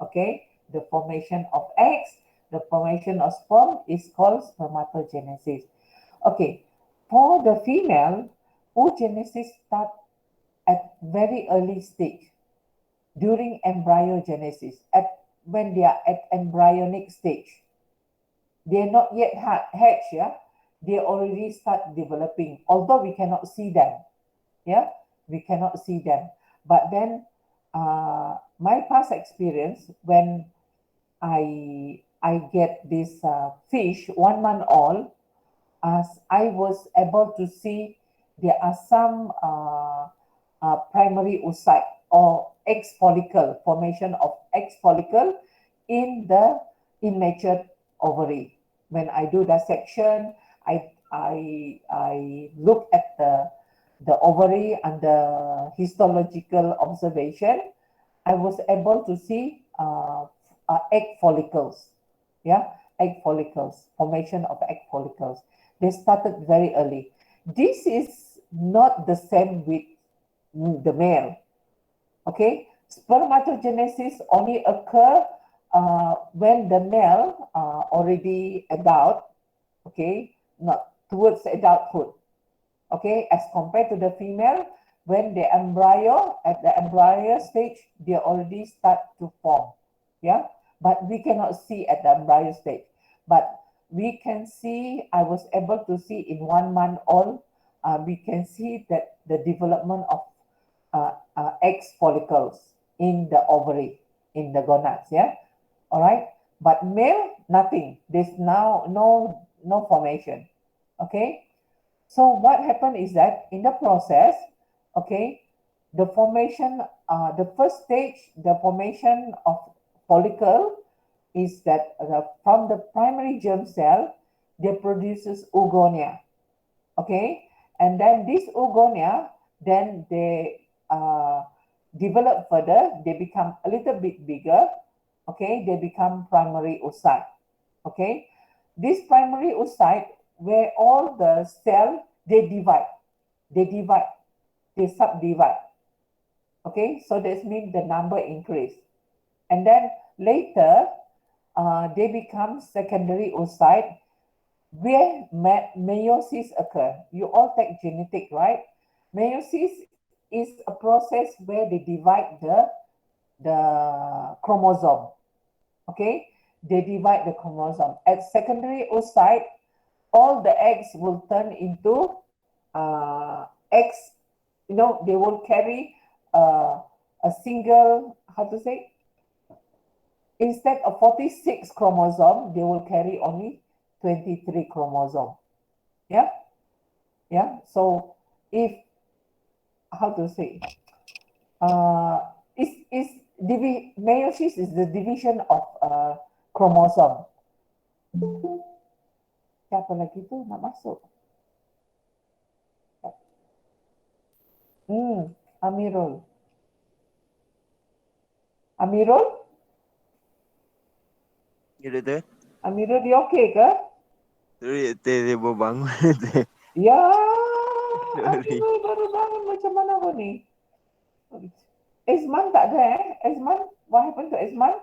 Okay, the formation of eggs, the formation of sperm is called spermatogenesis. Okay, for the female, oogenesis starts at very early stage during embryogenesis, when they are at embryonic stage. They're not yet hatched, yeah? They already start developing, although we cannot see them, yeah? We cannot see them. But then my past experience, when I get this fish, 1 month old, as I was able to see there are some primary oocyte or egg follicle, formation of egg follicle in the immature ovary. When I do dissection, I look at the ovary under histological observation. I was able to see egg follicles. Yeah, egg follicles, formation of egg follicles. They started very early. This is not the same with the male. Okay, spermatogenesis only occur when the male already adult. Okay, not towards adulthood. Okay, as compared to the female, when the embryo, at the embryo stage, they already start to form. Yeah, but we cannot see at the embryo stage. But we can see, I was able to see in 1 month old, we can see that the development of egg follicles in the ovary, in the gonads. Yeah, all right. But male, nothing. There's now no formation. Okay. So what happened is that in the process, okay, the formation, the first stage, the formation of follicle is that from the primary germ cell, they produces oogonia, okay, and then this oogonia, then they develop further, they become a little bit bigger, okay, they become primary oocyte, okay. This primary oocyte, where all the cell, they divide, they subdivide, okay, so that means the number increase, and then later they become secondary oocyte, where meiosis occur. You all take genetic, right? Meiosis is a process where they divide the chromosome, okay, they divide the chromosome. At secondary oocyte, all the eggs will turn into eggs, you know, they will carry a single, how to say, instead of 46 chromosome, they will carry only 23 chromosome. Yeah, yeah. So if, how to say, is meiosis is the division of chromosome. Siapa lagi tu nak masuk? Amirul. Amirul? Ya, Doktor. Amirul, dia okey ke? Sorry, Doktor. Dia baru bangun, Doktor. Ya, Sorry. Amirul baru bangun, macam mana kau ni? Ezman tak ada Ezman, what happened to Ezman?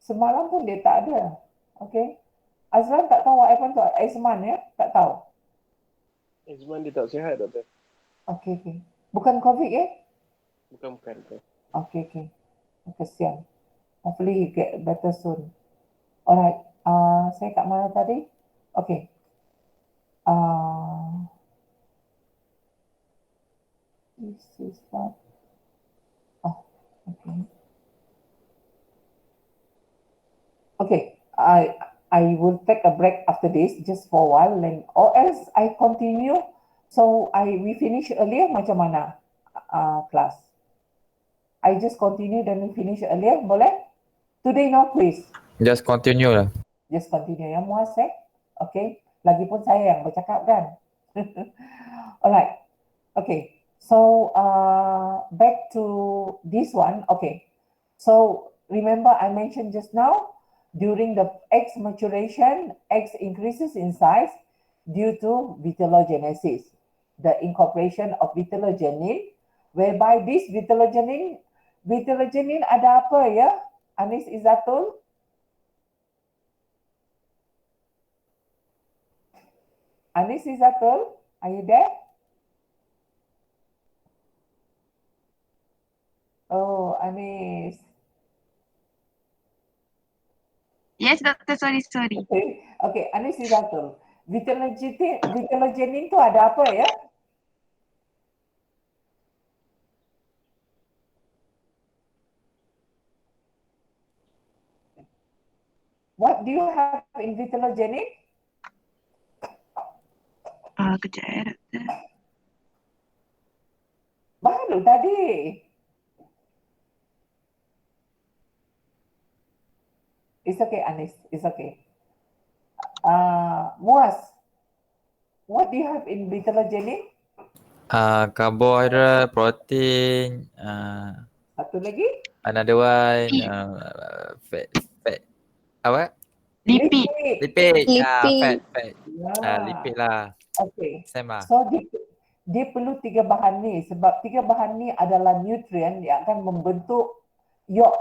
Semalam pun dia tak ada. Okay. Azlan tak tahu what happened to Ezman ya? Tak tahu. Izman dia tak sihat, Doktor. Okay, okay. Bukan COVID ya? Bukan, Doktor. Okay, okay. Kesian. Hopefully he get better soon. Alright. Saya kat mana tadi? Okay. This is what. Oh, okay. Okay. I will take a break after this just for a while, then, or else I continue. So we finish earlier macam mana class? I just continue then we finish earlier, boleh? Today no quiz. Just continue lah. Just continue ya, muas Okay. Lagipun saya yang bercakap kan. Alright. Okay. So back to this one. Okay. So remember I mentioned just now, during the eggs maturation, eggs increases in size due to vitellogenesis, the incorporation of vitellogenin, whereby this vitellogenin ada apa ya? Anis Izatul? Anis Izatul, are you there? Oh, Anis. Yes, Doctor. Sorry. Okay, okay. Anis Izatul. Vitellogenin tu ada apa ya? What do you have in vitellogenin? Kejap ya, Doctor. Baru tadi. It's okay, Anis. It's okay. Muaz, what do you have in vitellogenin? Carbohydrate, protein, Satu lagi? another one, fat. Apa? Lipid. Lipid. Lipid. Fat. Ya. Lipid lah. Okay. Same lah. So dia perlu 3 bahan ni sebab 3 bahan ni adalah nutrien yang akan membentuk yolk.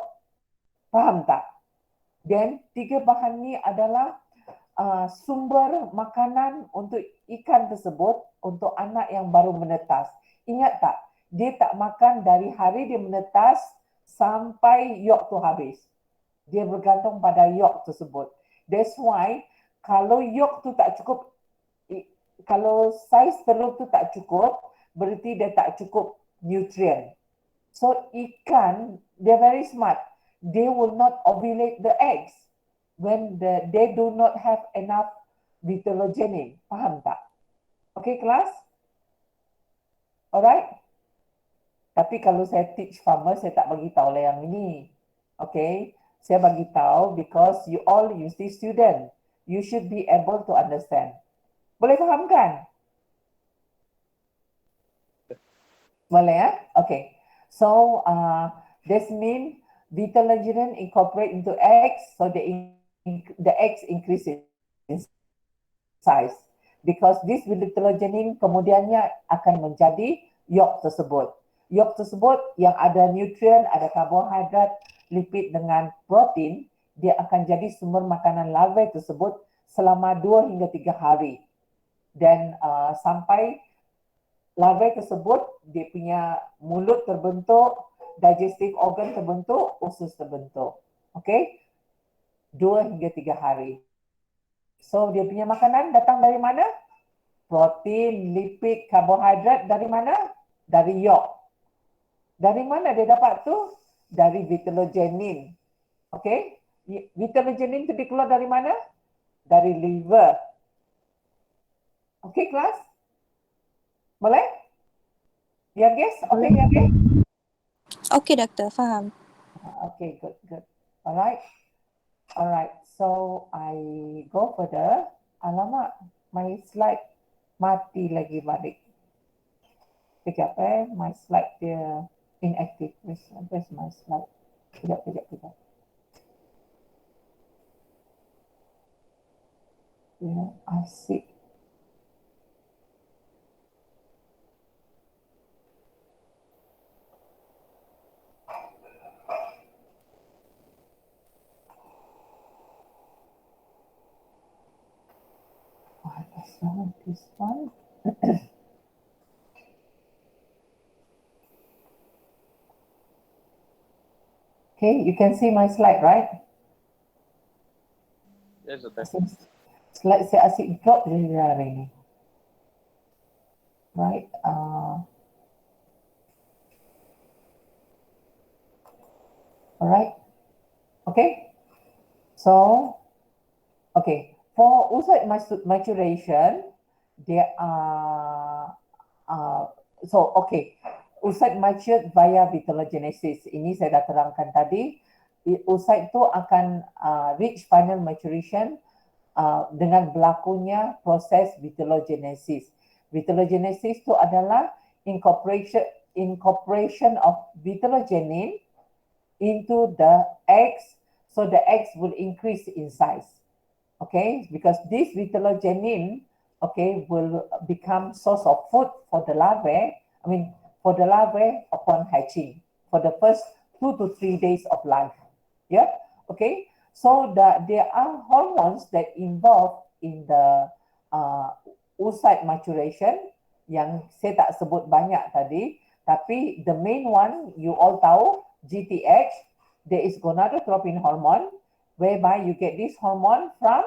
Faham tak? Dan 3 bahan ni adalah sumber makanan untuk ikan tersebut untuk anak yang baru menetas. Ingat tak, dia tak makan dari hari dia menetas sampai yolk tu habis. Dia bergantung pada yolk tersebut. That's why kalau yolk tu tak cukup, kalau saiz telur tu tak cukup, berarti dia tak cukup nutrient. So ikan, they're very smart. They will not ovulate the eggs when they do not have enough vitellogenin. Faham tak? Okay, kelas? Alright? Tapi kalau saya teach farmer, saya tak bagi tahu lah yang ini. Okay? Saya bagi tahu because you all UC student. You should be able to understand. Boleh faham kan? Boleh ya? Okay. So, this means vitellogenin incorporate into eggs, so the eggs increases in size. Because this vitellogenin kemudiannya akan menjadi yolk tersebut. Yolk tersebut yang ada nutrien, ada karbohidrat, lipid dengan protein, dia akan jadi sumber makanan larvae tersebut selama 2 hingga 3 hari. Dan sampai larvae tersebut, dia punya mulut terbentuk, digestive organ terbentuk, usus terbentuk. Okay? 2 hingga 3 hari. So, dia punya makanan datang dari mana? Protein, lipid, karbohidrat dari mana? Dari yolk. Dari mana dia dapat tu? Dari vitellogenin. Okay? Vitellogenin tu dia keluar dari mana? Dari liver. Okay, kelas? Boleh? Ya, guys? Okay, ya, guys? Okay, doktor, faham. Okay, good. Alright. So I go further. Alamak, my slide mati lagi balik. Sekejap my slide dia inactive. Where's my slide? Sekejap. Yeah, asyik. This one. Okay, you can see my slide, right? Yes, doktor. Slide saya asyik drop je hari ni. Right. Alright. Okay. So, okay. For oocyte maturation, there are oocyte matured via vitellogenesis. Ini saya dah terangkan tadi. Oocyte tu akan reach final maturation dengan berlakunya proses vitellogenesis. Vitellogenesis tu adalah incorporation of vitellogenin into the eggs, so the eggs will increase in size. Okay, because this vitellogenin, okay, will become source of food for the larvae. For the larvae upon hatching for the first 2 to 3 days of life. Yeah, okay. So there are hormones that involved in the oocyte maturation yang saya tak sebut banyak tadi, tapi the main one you all tahu, GTH, there is gonadotropin hormone, whereby you get this hormone from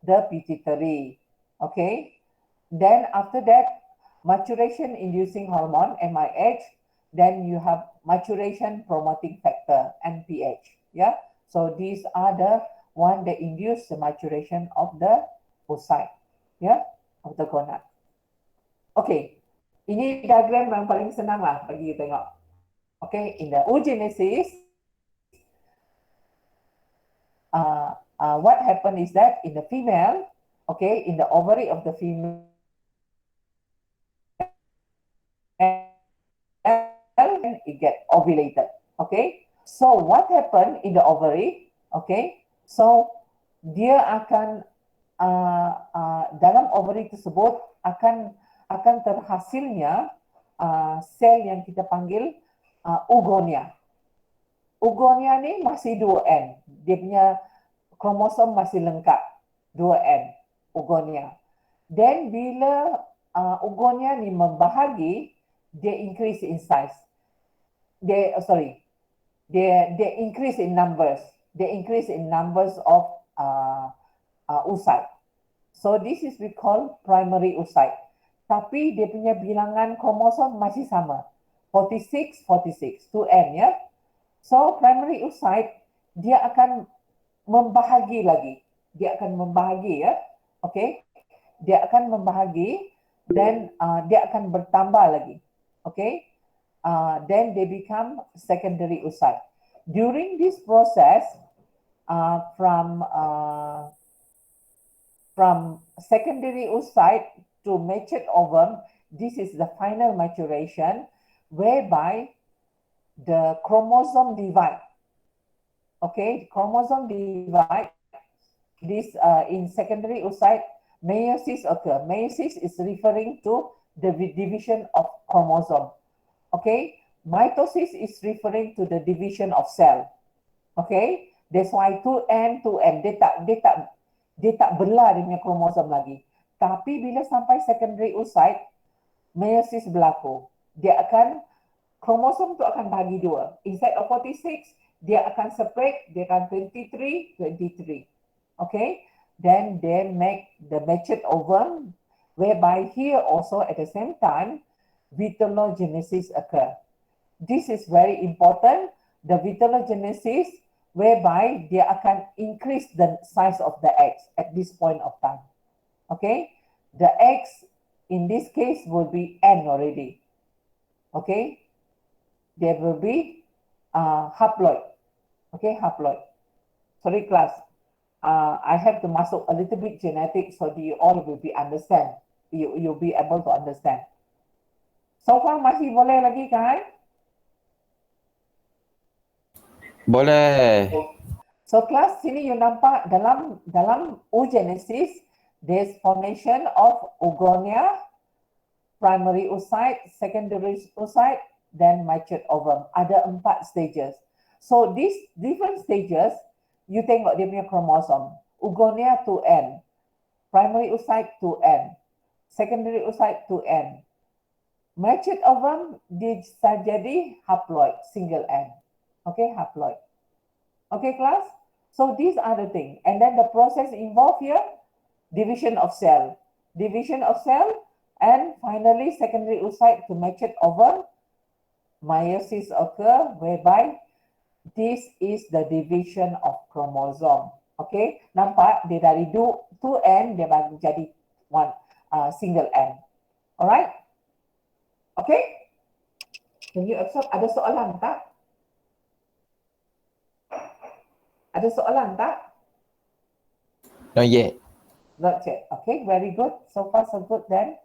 the pituitary. Okay. Then after that, maturation inducing hormone, MIH, then you have maturation promoting factor, MPH. Yeah. So these are the one that induce the maturation of the oocyte. Yeah. Of the gonad. Okay. Ini diagram yang paling senang lah bagi you tengok. Okay. In the oogenesis, what happened is that in the female, okay, in the ovary of the female, it get ovulated. Okay, so what happened in the ovary? Okay, so dia akan dalam ovary tersebut akan terhasilnya sel yang kita panggil oogonia. Oogonia ni masih 2N. Dia punya kromosom masih lengkap. 2N, oogonia. Then bila oogonia ni membahagi, dia increase in size. They increase in numbers. They increase in numbers of oocyte. So this is we call primary oocyte. Tapi dia punya bilangan kromosom masih sama. 46, 2N ya. So primary oocyte dia akan membahagi lagi. Dia akan membahagi ya. Okay. Dia akan membahagi dan dia akan bertambah lagi. Okay. Then they become secondary oocyte. During this process, from secondary oocyte to matured ovum, this is the final maturation whereby the chromosome divide. Okay, chromosome divide. This in secondary oocyte, meiosis occur. Meiosis is referring to the division of chromosome. Okay, mitosis is referring to the division of cell. Okay, that's why 2N. Dia tak belah dia punya kromosom lagi. Tapi bila sampai secondary oocyte, meiosis berlaku. Dia akan, kromosom tu akan bagi dua. Instead of 46, dia akan separate, dia akan 23. Okay, then they make the matured ovum, whereby here also at the same time, vitellogenesis occur. This is very important. The vitellogenesis, whereby they akan increase the size of the eggs at this point of time. Okay, the eggs in this case will be N already. Okay, there will be haploid. Okay, haploid. Sorry class, I have to masuk a little bit genetic so that you all will be understand. You'll be able to understand. So far masih boleh lagi kan? Boleh. So class, sini you nampak dalam oogenesis, there's formation of oogonia, primary oocyte, secondary oocyte, then matured ovum. Ada 4 stages. So these different stages, you tengok dia punya kromosom. Oogonia 2N, primary oocyte 2N, secondary oocyte 2N. Matured ovum dia jadi haploid, single N. Okay, haploid. Okay, class? So these are the things. And then the process involved here, division of cell. Division of cell, and finally secondary oocyte to matured ovum, meiosis occur, whereby this is the division of chromosome. Okay, nampak dia dari 2N dia bagi jadi single N. Alright? Okay? Can you observe? Ada soalan tak? Ada soalan tak? Not yet. Not yet. Okay, very good. So far so good then.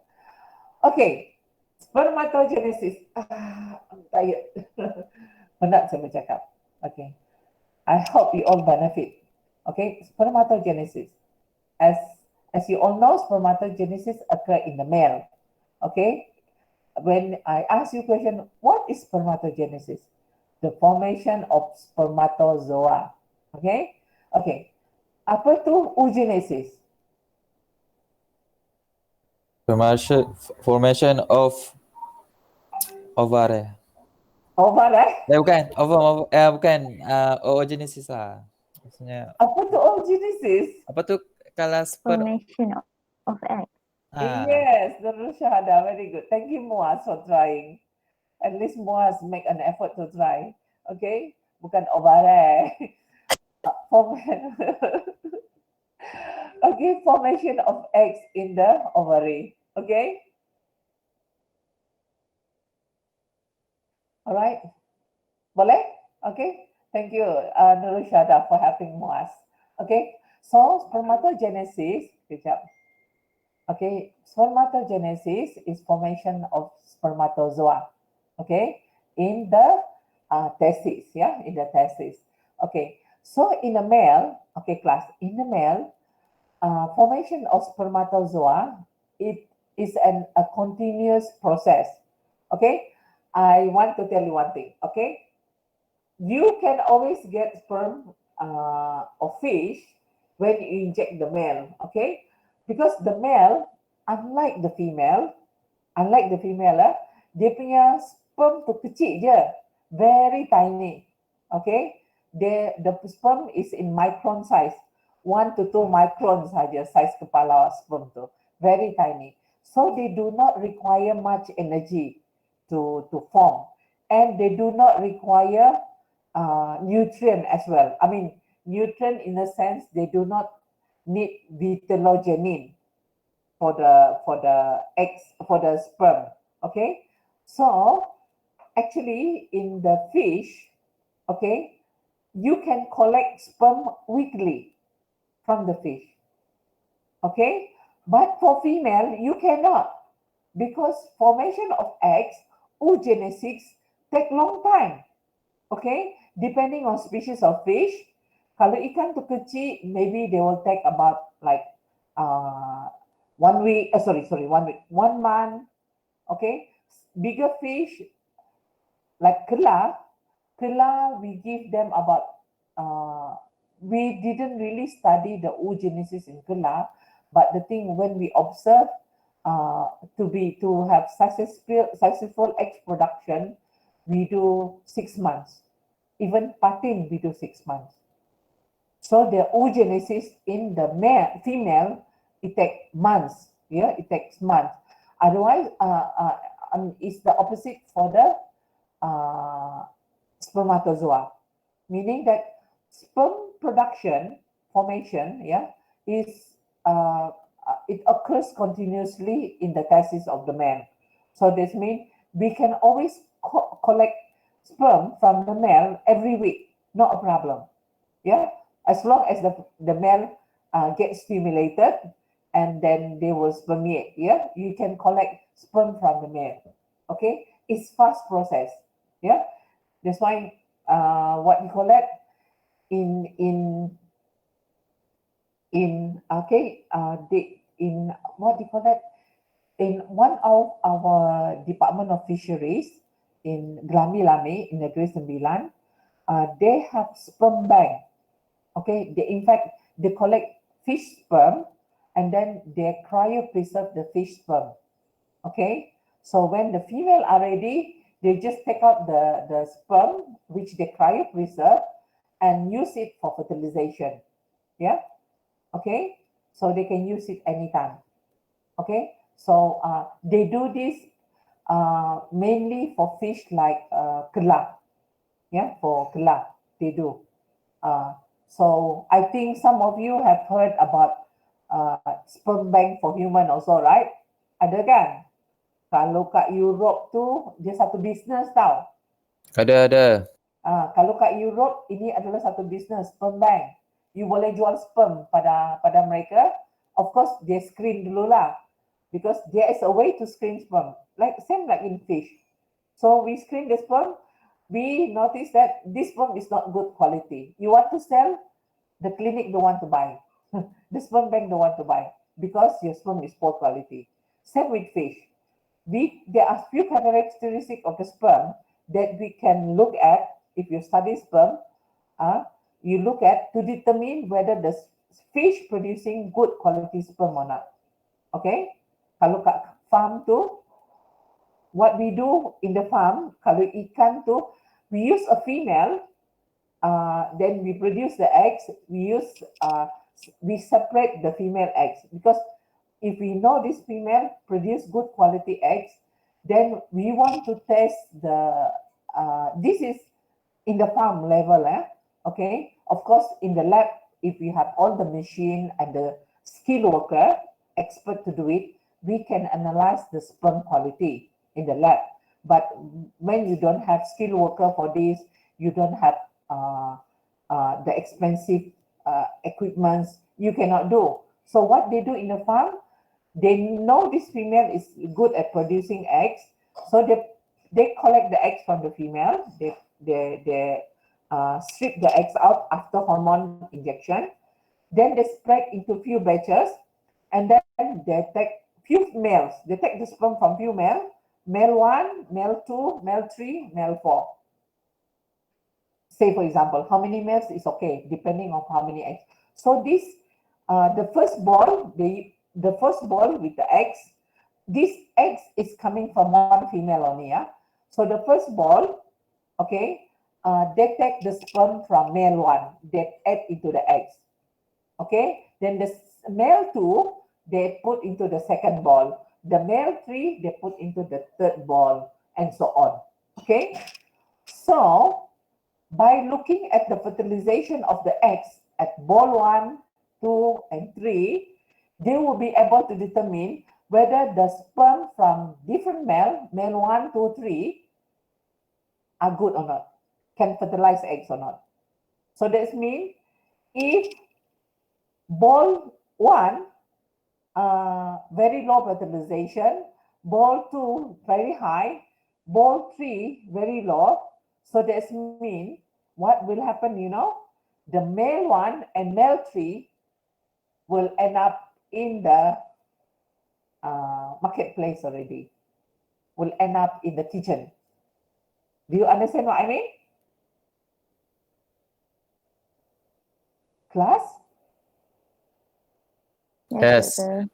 Okay, spermatogenesis. I'm tired. Penat saya bercakap. Okay, I hope you all benefit. Okay, spermatogenesis. As you all know, spermatogenesis occur in the male. Okay, when I ask you question, what is spermatogenesis? The formation of spermatozoa. Okay, okay. Apa tu oogenesis? Formation of ovar. Ovar Bukan, bukan oogenesis lah. Maksudnya Apa tu oogenesis? apa tu kalau Formation of egg. Yes, Nurul Shahada, very good. Thank you, Muaz, for trying. At least Muaz make an effort to try. Okay, bukan ovar. Okay, formation of eggs in the ovary. Okay. All right. Boleh? Okay. Thank you, Nurul Shahada, for helping Muaz. Okay. So spermatogenesis. Kejap. Okay, spermatogenesis is formation of spermatozoa. Okay, in the testes, yeah, in the testes. Okay, so in a male, okay, class, in the male, formation of spermatozoa, it is a continuous process. Okay, I want to tell you one thing. Okay, you can always get sperm of fish when you inject the male, okay? Because the male, unlike the female, dia punya sperm tu kecil je, very tiny, okay? The sperm is in micron size, 1 to 2 micron saja size kepala sperm tu, very tiny. So they do not require much energy to form, and they do not require nutrient as well. I mean, nutrient in a sense, they do not need vitellogenin for the eggs, for the sperm. Okay, so actually in the fish, okay, you can collect sperm weekly from the fish. Okay, but for female you cannot, because formation of eggs, oogenesis, take long time. Okay, depending on species of fish. Kalau ikan tu kecil, maybe they will take about like 1 week. Sorry, 1 week, 1 month. Okay, bigger fish like kela, we give them about. We didn't really study the oogenesis in kela, but the thing when we observe to have successful egg production, we do 6 months. Even patin we do 6 months. So the oogenesis in the female, it takes months. Yeah, it takes months. Otherwise, it's the opposite for the spermatozoa, meaning that sperm production formation, yeah, is it occurs continuously in the testes of the man. So this means we can always collect sperm from the male every week, not a problem. Yeah, as long as the male gets stimulated and then they will spermiate. Yeah, you can collect sperm from the male. Okay, it's fast process. Yeah, that's why what you call that in okay in what do you call that, in one of our Department of Fisheries in Glami in Negeri Sembilan, they have sperm bank. Okay, in fact they collect fish sperm and then they cryopreserve the fish sperm. Okay, so when the female are ready, they just take out the sperm which they cryopreserve and use it for fertilization. Yeah, okay, so they can use it anytime. Okay, so they do this mainly for fish like kela. Yeah, for kela they do. So I think some of you have heard about sperm bank for human also, right? Ada kan? Kalau kat Europe tu dia satu business tau. Ada. Kalau kat Europe ini adalah satu business, sperm bank. You boleh jual sperm pada mereka. Of course dia screen dululah, because there is a way to screen sperm, like same like in fish. So we screen the sperm. We notice that this sperm is not good quality. You want to sell, the clinic don't want to buy. The sperm bank don't want to buy because your sperm is poor quality. Same with fish. There are few characteristics of the sperm that we can look at if you study sperm. You look at to determine whether the fish producing good quality sperm or not. Okay? Kalau kat farm tu, what we do in the farm, kalau ikan tu, we use a female, then we produce the eggs. We separate the female eggs, because if we know this female produce good quality eggs, then we want to test this is in the farm level. Okay, of course in the lab, if we have all the machine and the skilled worker expert to do it, we can analyze the sperm quality in the lab. But when you don't have skilled worker for this, you don't have the expensive equipments, you cannot do. So what they do in the farm, they know this female is good at producing eggs, so they collect the eggs from the female. They strip the eggs out after hormone injection. Then they spread into few batches, and then they take few males. They take the sperm from few male 1, male 2, male 3, male 4. Say for example, how many males is okay, depending on how many eggs. So this the first ball, the first ball with the eggs, this eggs is coming from one female only, yeah. So the first ball, okay, they take the sperm from male one, they add into the eggs, okay. Then the male two, they put into the second ball. The male three, they put into the third ball, and so on, okay. So by looking at the fertilization of the eggs at ball 1, 2, and 3, they will be able to determine whether the sperm from different male 1, 2, 3, are good or not, can fertilize eggs or not. So that means if ball 1, very low fertilization, ball 2, very high, ball 3, very low. So that means what will happen, you know, the male 1 and male 3 will end up in the marketplace already, will end up in the kitchen. Do you understand what I mean? Class? Yes. Doktor.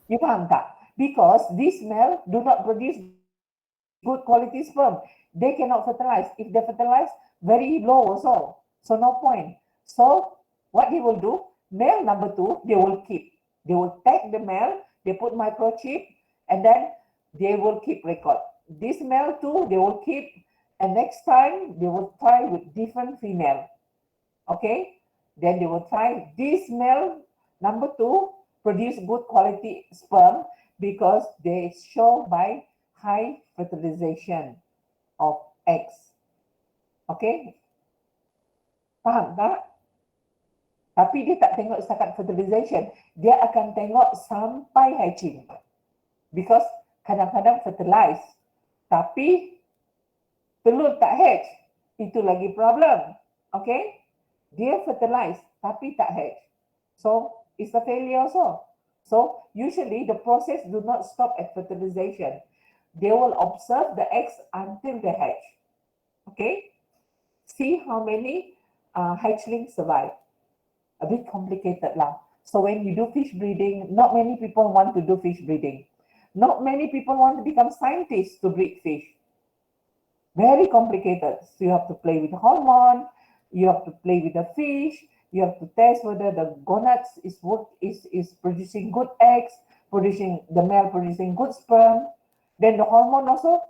You faham tak? Because this male do not produce good quality sperm. They cannot fertilize. If they fertilize, very low also. So no point. So what they will do, male number 2, they will keep. They will tag the male, they put microchip, and then they will keep record. This male too, they will keep, and next time they will try with different female. Okay? Then they will try this male number 2 produce good quality sperm because they show by high fertilization of eggs. Okay? Faham tak? Tapi dia tak tengok setakat fertilization. Dia akan tengok sampai hatching. Because kadang-kadang fertilize. Tapi telur tak hatch. Itu lagi problem. Okay? Dia fertilize tapi tak hatch. So, it's a failure also. So, usually the process do not stop at fertilization. They will observe the eggs until they hatch. Okay? See how many hatchlings survive. A bit complicated lah. So when you do fish breeding, not many people want to do fish breeding. Not many people want to become scientists to breed fish. Very complicated. So you have to play with hormone, you have to play with the fish, you have to test whether the gonads is producing good eggs, the male producing good sperm. Then the hormone also,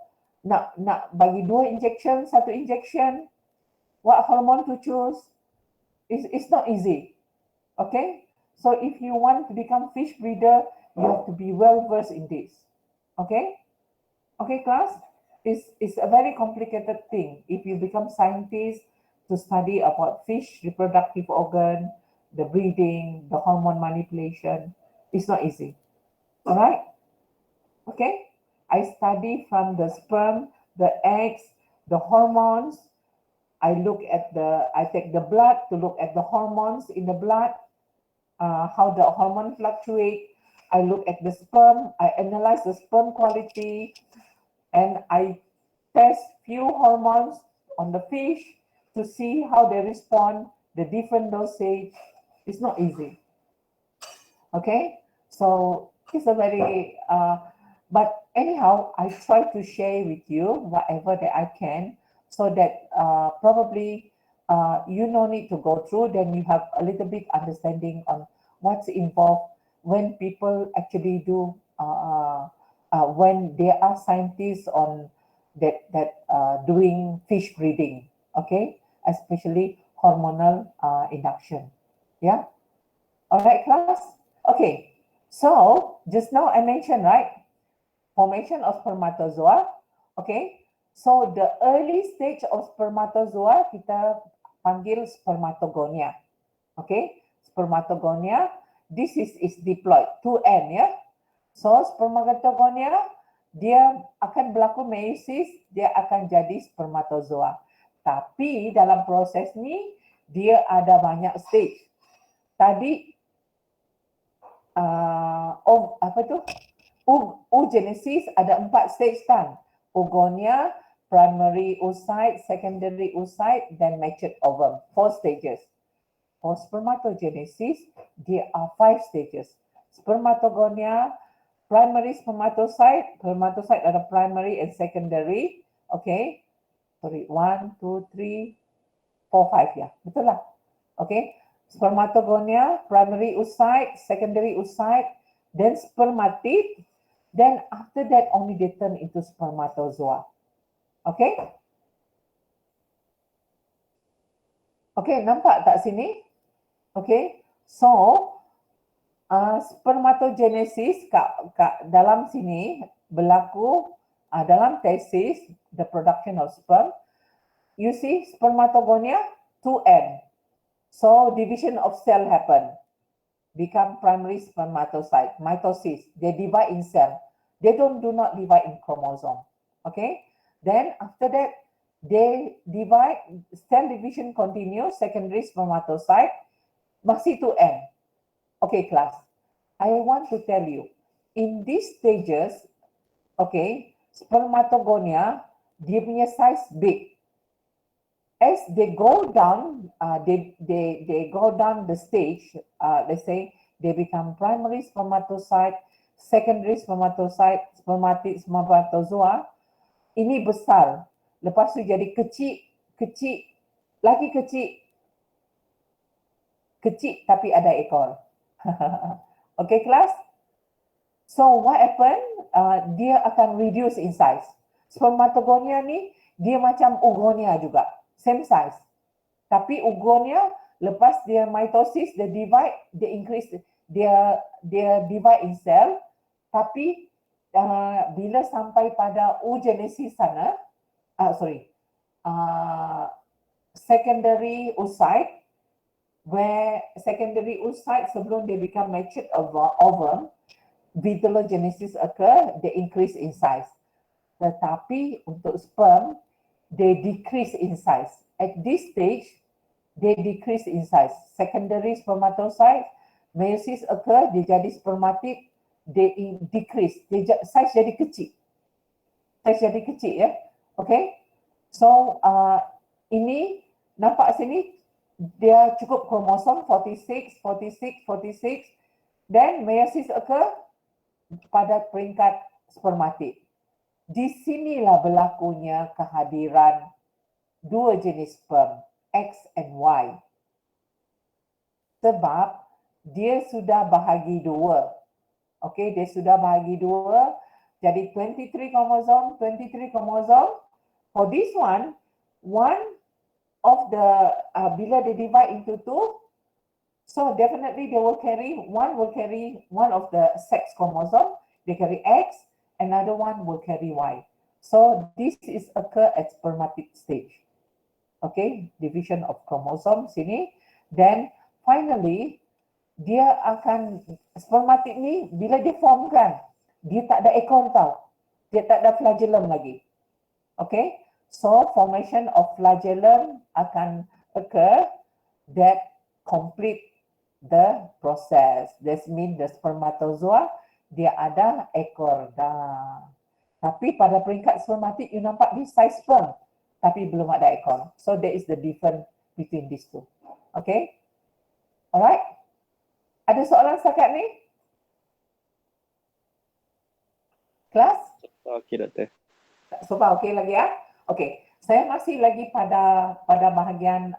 nak bagi 2 injection, 1 injection, what hormone to choose, it's not easy. Okay, so if you want to become fish breeder, you have to be well versed in this. Okay, okay, class. It's a very complicated thing. If you become scientist to study about fish reproductive organ, the breeding, the hormone manipulation, it's not easy. All right. Okay, I study from the sperm, the eggs, the hormones. I take the blood to look at the hormones in the blood. How the hormone fluctuate. I look at the sperm, I analyze the sperm quality, and I test few hormones on the fish to see how they respond, the different dosage. It's not easy. Okay, so it's a very, but anyhow, I try to share with you whatever that I can so that probably you no need to go through, then you have a little bit understanding on what's involved when people actually do, when there are scientists on that doing fish breeding, okay, especially hormonal induction. Yeah. All right, class. Okay. So just now I mentioned, right, formation of spermatozoa. Okay. So the early stage of spermatozoa kita panggil spermatogonia. Okay, spermatogonia. This is diploid, 2N ya. So spermatogonia dia akan berlaku meiosis, dia akan jadi spermatozoa. Tapi dalam proses ni dia ada banyak stage. Tadi oogenesis ada 4 stage kan. Oogonia, primary oocyte, secondary oocyte, then matured ovum. 4 stages. For spermatogenesis, there are 5 stages. Spermatogonia, primary spermatocyte ada primary and secondary. Okay, sorry, 1, 2, 3, 4, 5 ya, betul lah. Okay, spermatogonia, primary oocyte, secondary oocyte, then spermatid, then after that only they turn into spermatozoa. Okay, okay, nampak tak sini? Okay, so spermatogenesis kat dalam sini berlaku dalam tesis, the production of sperm. You see spermatogonia 2N. So division of cell happen, become primary spermatocyte, mitosis. They divide in cell. They do not divide in chromosome. Okay. Then after that, they divide. Cell division continues. Secondary spermatocyte masih 2N. Okay, class. I want to tell you, in these stages, okay, spermatogonia dia punya size big. As they go down, they go down the stage. Let's say they become primary spermatocyte, secondary spermatocyte, spermatid, spermatozoa. Ini besar. Lepas tu jadi kecil, kecil, lagi kecil, kecil tapi ada ekor. Okay, class. So what happen? Dia akan reduce in size. Spermatogonia ni dia macam oogonia juga. Same size. Tapi oogonia lepas dia mitosis, dia divide, dia increase, dia divide in cell. Tapi bila sampai pada oogenesis sana, secondary oocyte, where secondary oocyte sebelum they become matured ovum, vitellogenesis occur, they increase in size. Tetapi untuk sperm, they decrease in size. At this stage, they decrease in size. Secondary spermatocyte, meiosis occur, dia jadi spermatid, they decrease, size jadi kecil. Size jadi kecil ya. Okay. So, ini nampak sini, dia cukup kromosom 46, 46, 46. Then meiosis occur pada peringkat spermatid. Di sinilah berlakunya kehadiran dua jenis sperm, X and Y. Sebab dia sudah bahagi dua. Okay, dia sudah bahagi dua. Jadi 23 kromosom, 23 kromosom. For this one of the, bila they divide into two, so definitely they will carry one of the sex chromosome, they carry X, another one will carry Y. So this is occur at spermatid stage. Okay, division of chromosome sini. Then finally, dia akan, spermatid ni bila dia form kan, dia tak ada ekor tau. Dia tak ada flagellum lagi. Okay, so formation of flagellum akan occur that complete the process. That means the spermatozoa dia ada ekor dah. Tapi pada peringkat spermatid you nampak dia size sperm tapi belum ada ekor. So there is the difference between these two. Okay? Alright? Ada soalan setakat ni? Kelas? Okey, doktor. So far okay lagi ya? Okay. Saya masih lagi pada bahagian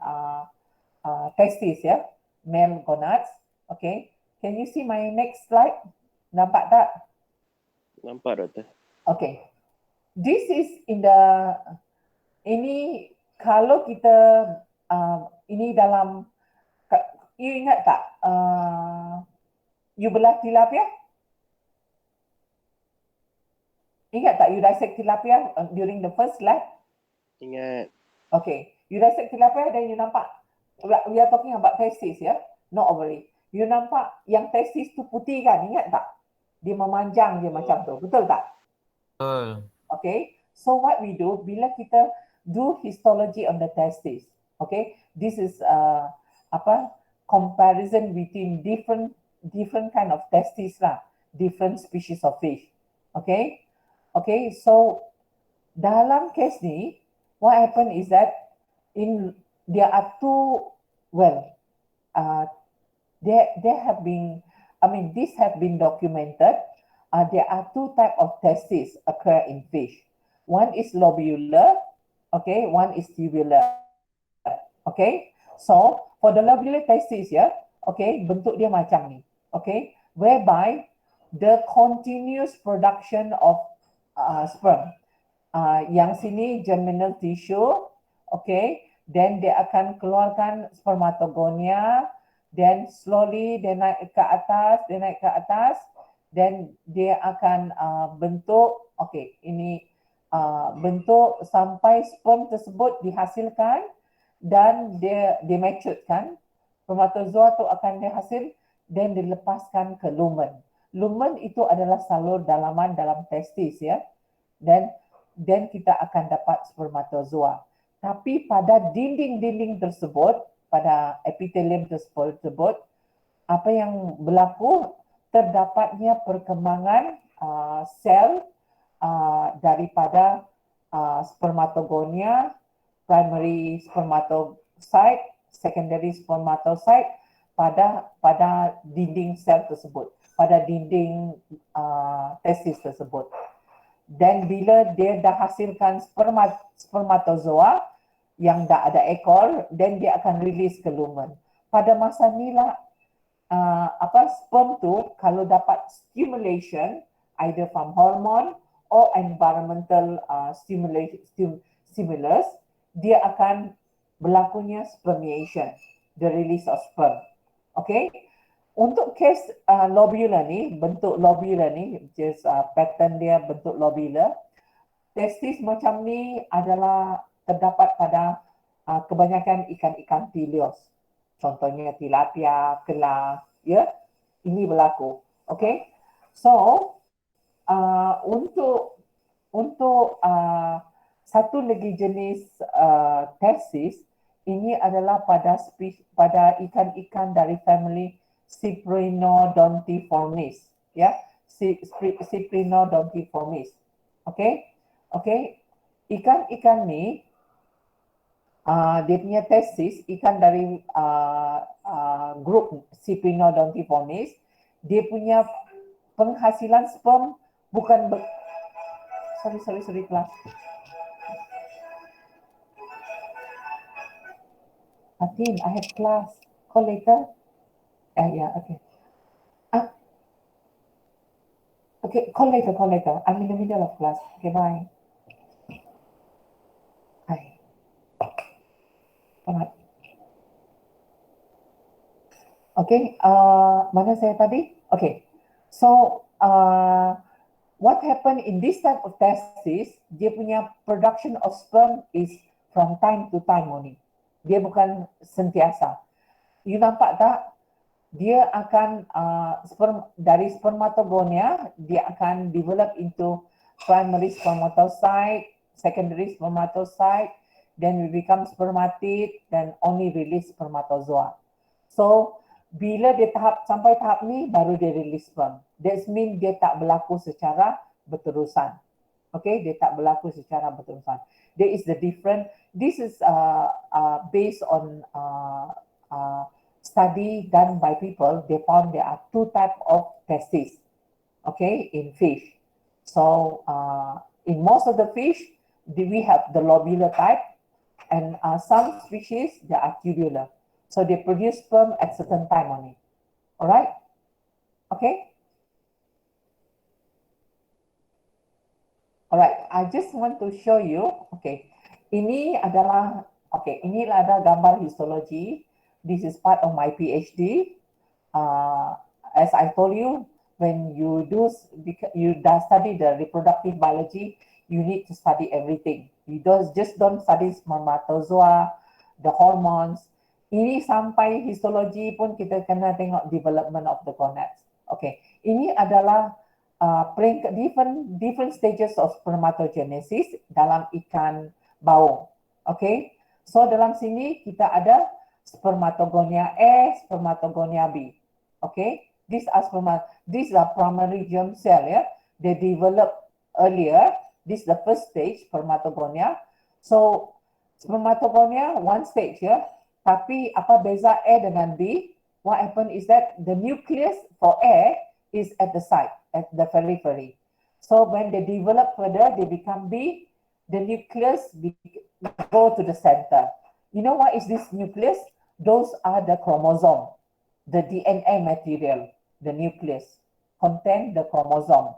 testis ya. Male gonads. Okay. Can you see my next slide? Nampak tak? Nampak, doktor. Okay. This is in the, ini kalau kita, ini dalam, you ingat tak? You belah tilapia? Ingat tak you dissect tilapia during the first lab? Ingat. Okay. You dissect tilapia dan you nampak, we are talking about testis ya, not ovary. You nampak yang testis tu putih kan, ingat tak? Dia memanjang je macam tu, betul tak? Betul. Okay, so what we do, bila kita do histology on the testis, okay, this is comparison between different kind of testis lah, different species of fish, okay, okay, so dalam case ni, what happen is that there are two, well, there have been, this have been documented. There are two types of testes occur in fish. One is lobular, okay, one is tubular, okay. So for the lobular testes, yeah, okay, bentuk dia macam ni, okay, whereby the continuous production of sperm. Yang sini germinal tissue, okay, then dia akan keluarkan spermatogonia, then slowly dia naik ke atas, then dia akan bentuk, okay, ini bentuk sampai sperm tersebut dihasilkan dan dia matured kan, spermatozoa tu akan dihasil dan dilepaskan ke lumen. Lumen itu adalah salur dalaman dalam testis ya, dan kita akan dapat spermatozoa. Tapi pada dinding-dinding tersebut, pada epithelium tersebut, apa yang berlaku? Terdapatnya perkembangan sel daripada spermatogonia, primary spermatocyte, secondary spermatocyte pada dinding sel tersebut, pada dinding testis tersebut. Dan bila dia dah hasilkan spermatozoa yang dah ada ekor, dan dia akan release ke lumen. Pada masa ni lah, sperm tu kalau dapat stimulation either from hormone or environmental stimulus, dia akan berlakunya spermiation, the release of sperm. Okay? Untuk kes lobular ni, bentuk lobular ni, just pattern dia bentuk lobular, testis macam ni adalah terdapat pada kebanyakan ikan-ikan tilios. Contohnya tilapia, kelah, ya, ini berlaku. Okay, so untuk satu lagi jenis testis, ini adalah pada ikan-ikan dari family Cyprinodontiformes, ya, Cyprinodontiformes. Okay, ikan-ikan ni dia punya testis, ikan dari grup Cyprinodontiformes, dia punya penghasilan sperm bukan sorry kelas. Atin, I have class. Call later. Yeah, okay. Okay, call later. I'm in the middle of class. Okay, bye. Hi. Alright. Okay, mana saya tadi? Okay, so what happened in this type of testis, dia punya production of sperm is from time to time only. Dia bukan sentiasa. You nampak tak? Dia akan dari spermatogonia, dia akan develop into primary spermatocyte, secondary spermatocyte, then we become spermatid, then only release spermatozoa. So bila dia sampai tahap ni, baru dia release sperm. That means dia tak berlaku secara berterusan. Okay, dia tak berlaku secara berterusan. There is the different. This is based on study done by people. They found there are two types of testes, okay, in fish. So in most of the fish, we have the lobular type, and some species they are tubular. So they produce sperm at certain time only. All right, okay. All right, I just want to show you. Okay, ini adalah inilah ada gambar histologi. This is part of my PhD. As I told you, when you study the reproductive biology, you need to study everything. You just don't study spermatozoa, the hormones. Ini sampai histologi pun kita kena tengok development of the gonads. Okay, ini adalah different stages of spermatogenesis dalam ikan baung. Okay, so dalam sini kita ada spermatogonia A, spermatogonia B. Okay, these are primary germ cell. Yeah, they develop earlier. This is the first stage, spermatogonia. So spermatogonia one stage. Yeah, Tapi apa beza A dengan B? What happened is that the nucleus for A is at the side, at the periphery. So when they develop further, they become B, the nucleus go to the center. You know what is this nucleus? Those are the chromosome, the DNA material, the nucleus contain the chromosome.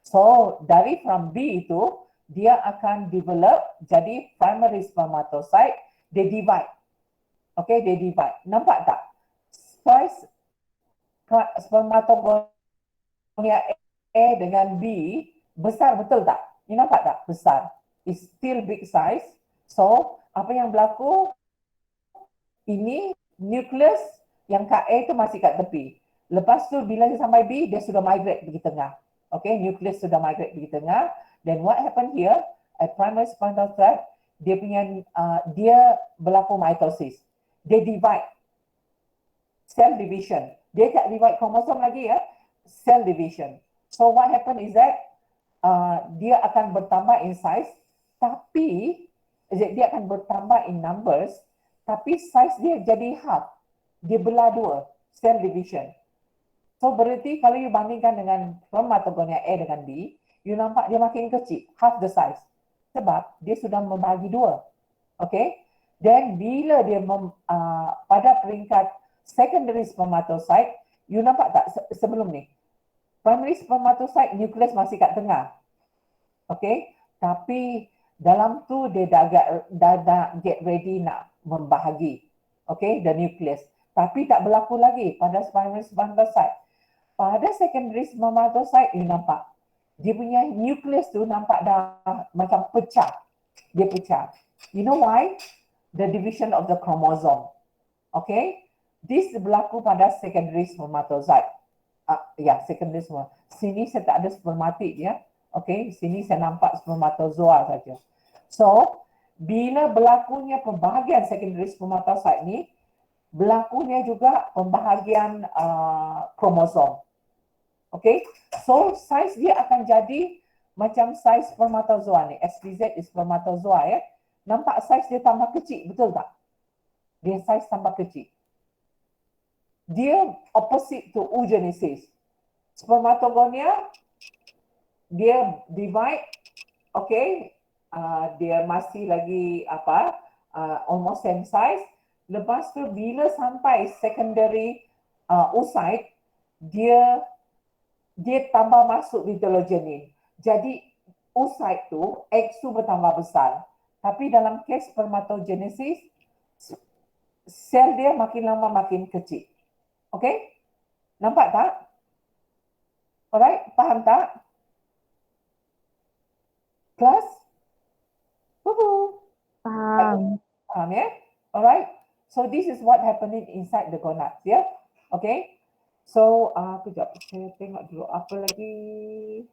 So dari from B itu dia akan develop jadi primary spermatocyte, they divide. Okay, they divide. Nampak tak? Size spermatogonia A dengan B besar betul tak? You nampak tak? Besar. It's still big size. So, apa yang berlaku? Ini nucleus yang kat A tu masih kat tepi. Lepas tu bila dia sampai B, dia sudah migrate pergi tengah. Okay, nucleus sudah migrate pergi tengah. Then what happened here? At primary spermatocyte, dia berlaku mitosis. They divide. Cell division. Dia tak divide kromosom lagi ya. Cell division. So what happened is that dia akan bertambah in size, tapi dia akan bertambah in numbers, tapi size dia jadi half. Dia belah dua. Cell division. So berarti kalau you bandingkan dengan spermatogonia A dengan B, you nampak dia makin kecil. Half the size. Sebab dia sudah membagi dua. Okay. Then bila dia pada peringkat secondary spermatocyte, you nampak tak sebelum ni? Primary spermatocyte, nucleus masih kat tengah. Okay, tapi dalam tu dia dah get ready nak membahagi. Okay, the nucleus. Tapi tak berlaku lagi pada primary spermatocyte. Pada secondary spermatocyte, you nampak. Dia punya nucleus tu nampak dah macam pecah. Dia pecah. You know why? The division of the chromosome. Okay, this berlaku pada secondary spermatocyte. Secondary spermatocyte. Sini saya tak ada spermatid ya. Okay, sini saya nampak spermatozoa saja. So, bila berlakunya pembahagian secondary spermatocyte ni, berlakunya juga pembahagian kromosom. Okay, so size dia akan jadi macam size spermatozoa ni. SPZ is spermatozoa ya. Nampak size dia tambah kecil, betul tak? Dia size tambah kecil. Dia opposite to oogenesis. Spermatogonia, dia divide, okay, dia masih lagi almost same size. Lepas tu bila sampai secondary oocyte, dia tambah masuk heterogenein. Jadi oocyte tu, egg tu bertambah besar. Tapi dalam kes spermatogenesis, sel dia makin lama makin kecil. Okay? Nampak tak? Alright, faham tak? Kelas? Faham. Faham ya? Alright. So this is what happening inside the gonads ya. Okay? So, kejap. Saya tengok dulu apa lagi.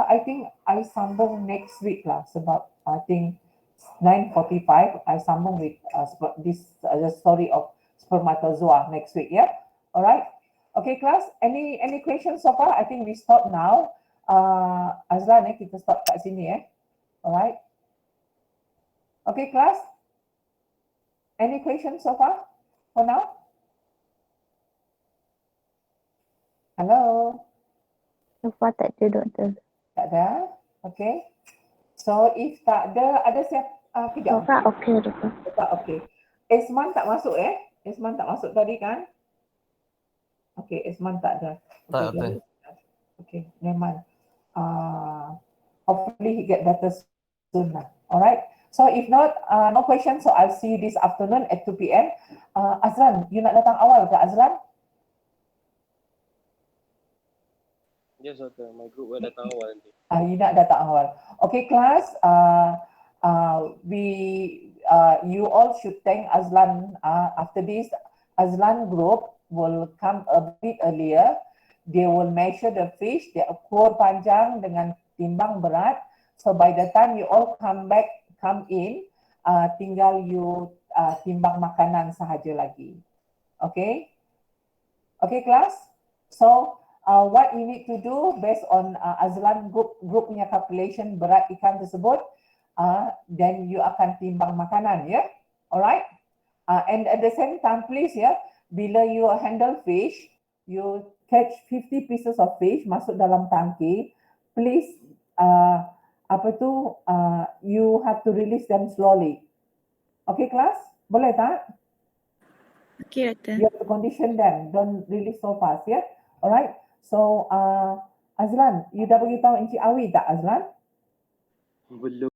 I think I sambung next week lah sebab I think 9:45 I sambung with the story of spermatozoa next week ya. Alright. Okay class, any questions so far? I think we stop now. Azlan kita stop kat sini Alright. Okay class. Any questions so far for now? Hello. So far tak ada, doktor. Tak ada? Okay. So, if tak ada siapa? So Kejap. far okay, doktor. Tak okay. Esman tak masuk Esman tak masuk tadi kan? Okay, Esman tak ada. Tak Okay, ada. okay, never mind. Hopefully he get better soon lah. Alright. So, if not, no question. So, I'll see you this afternoon at 2 p.m. Azlan, you nak datang awal ke Azlan? Yes, doktor. My group will datang awal nanti. You nak datang awal. Okay, class. You all should thank Azlan. After this, Azlan group will come a bit earlier. They will measure the fish. They ukur panjang dengan timbang berat. So by the time you all come in, tinggal you timbang makanan sahaja lagi. Okay? Okay, class. So what you need to do based on Azlan group punya calculation berat ikan tersebut, then you akan timbang makanan ya. Alright. And at the same time, please ya, bila you handle fish, you catch 50 pieces of fish masuk dalam tangki, please you have to release them slowly. Okay, class? Boleh tak? Okay, Doctor. You have to condition them, don't release so fast, ya. Alright. So Azlan, you dah bagi tahu Encik Awi tak, Azlan? Belum.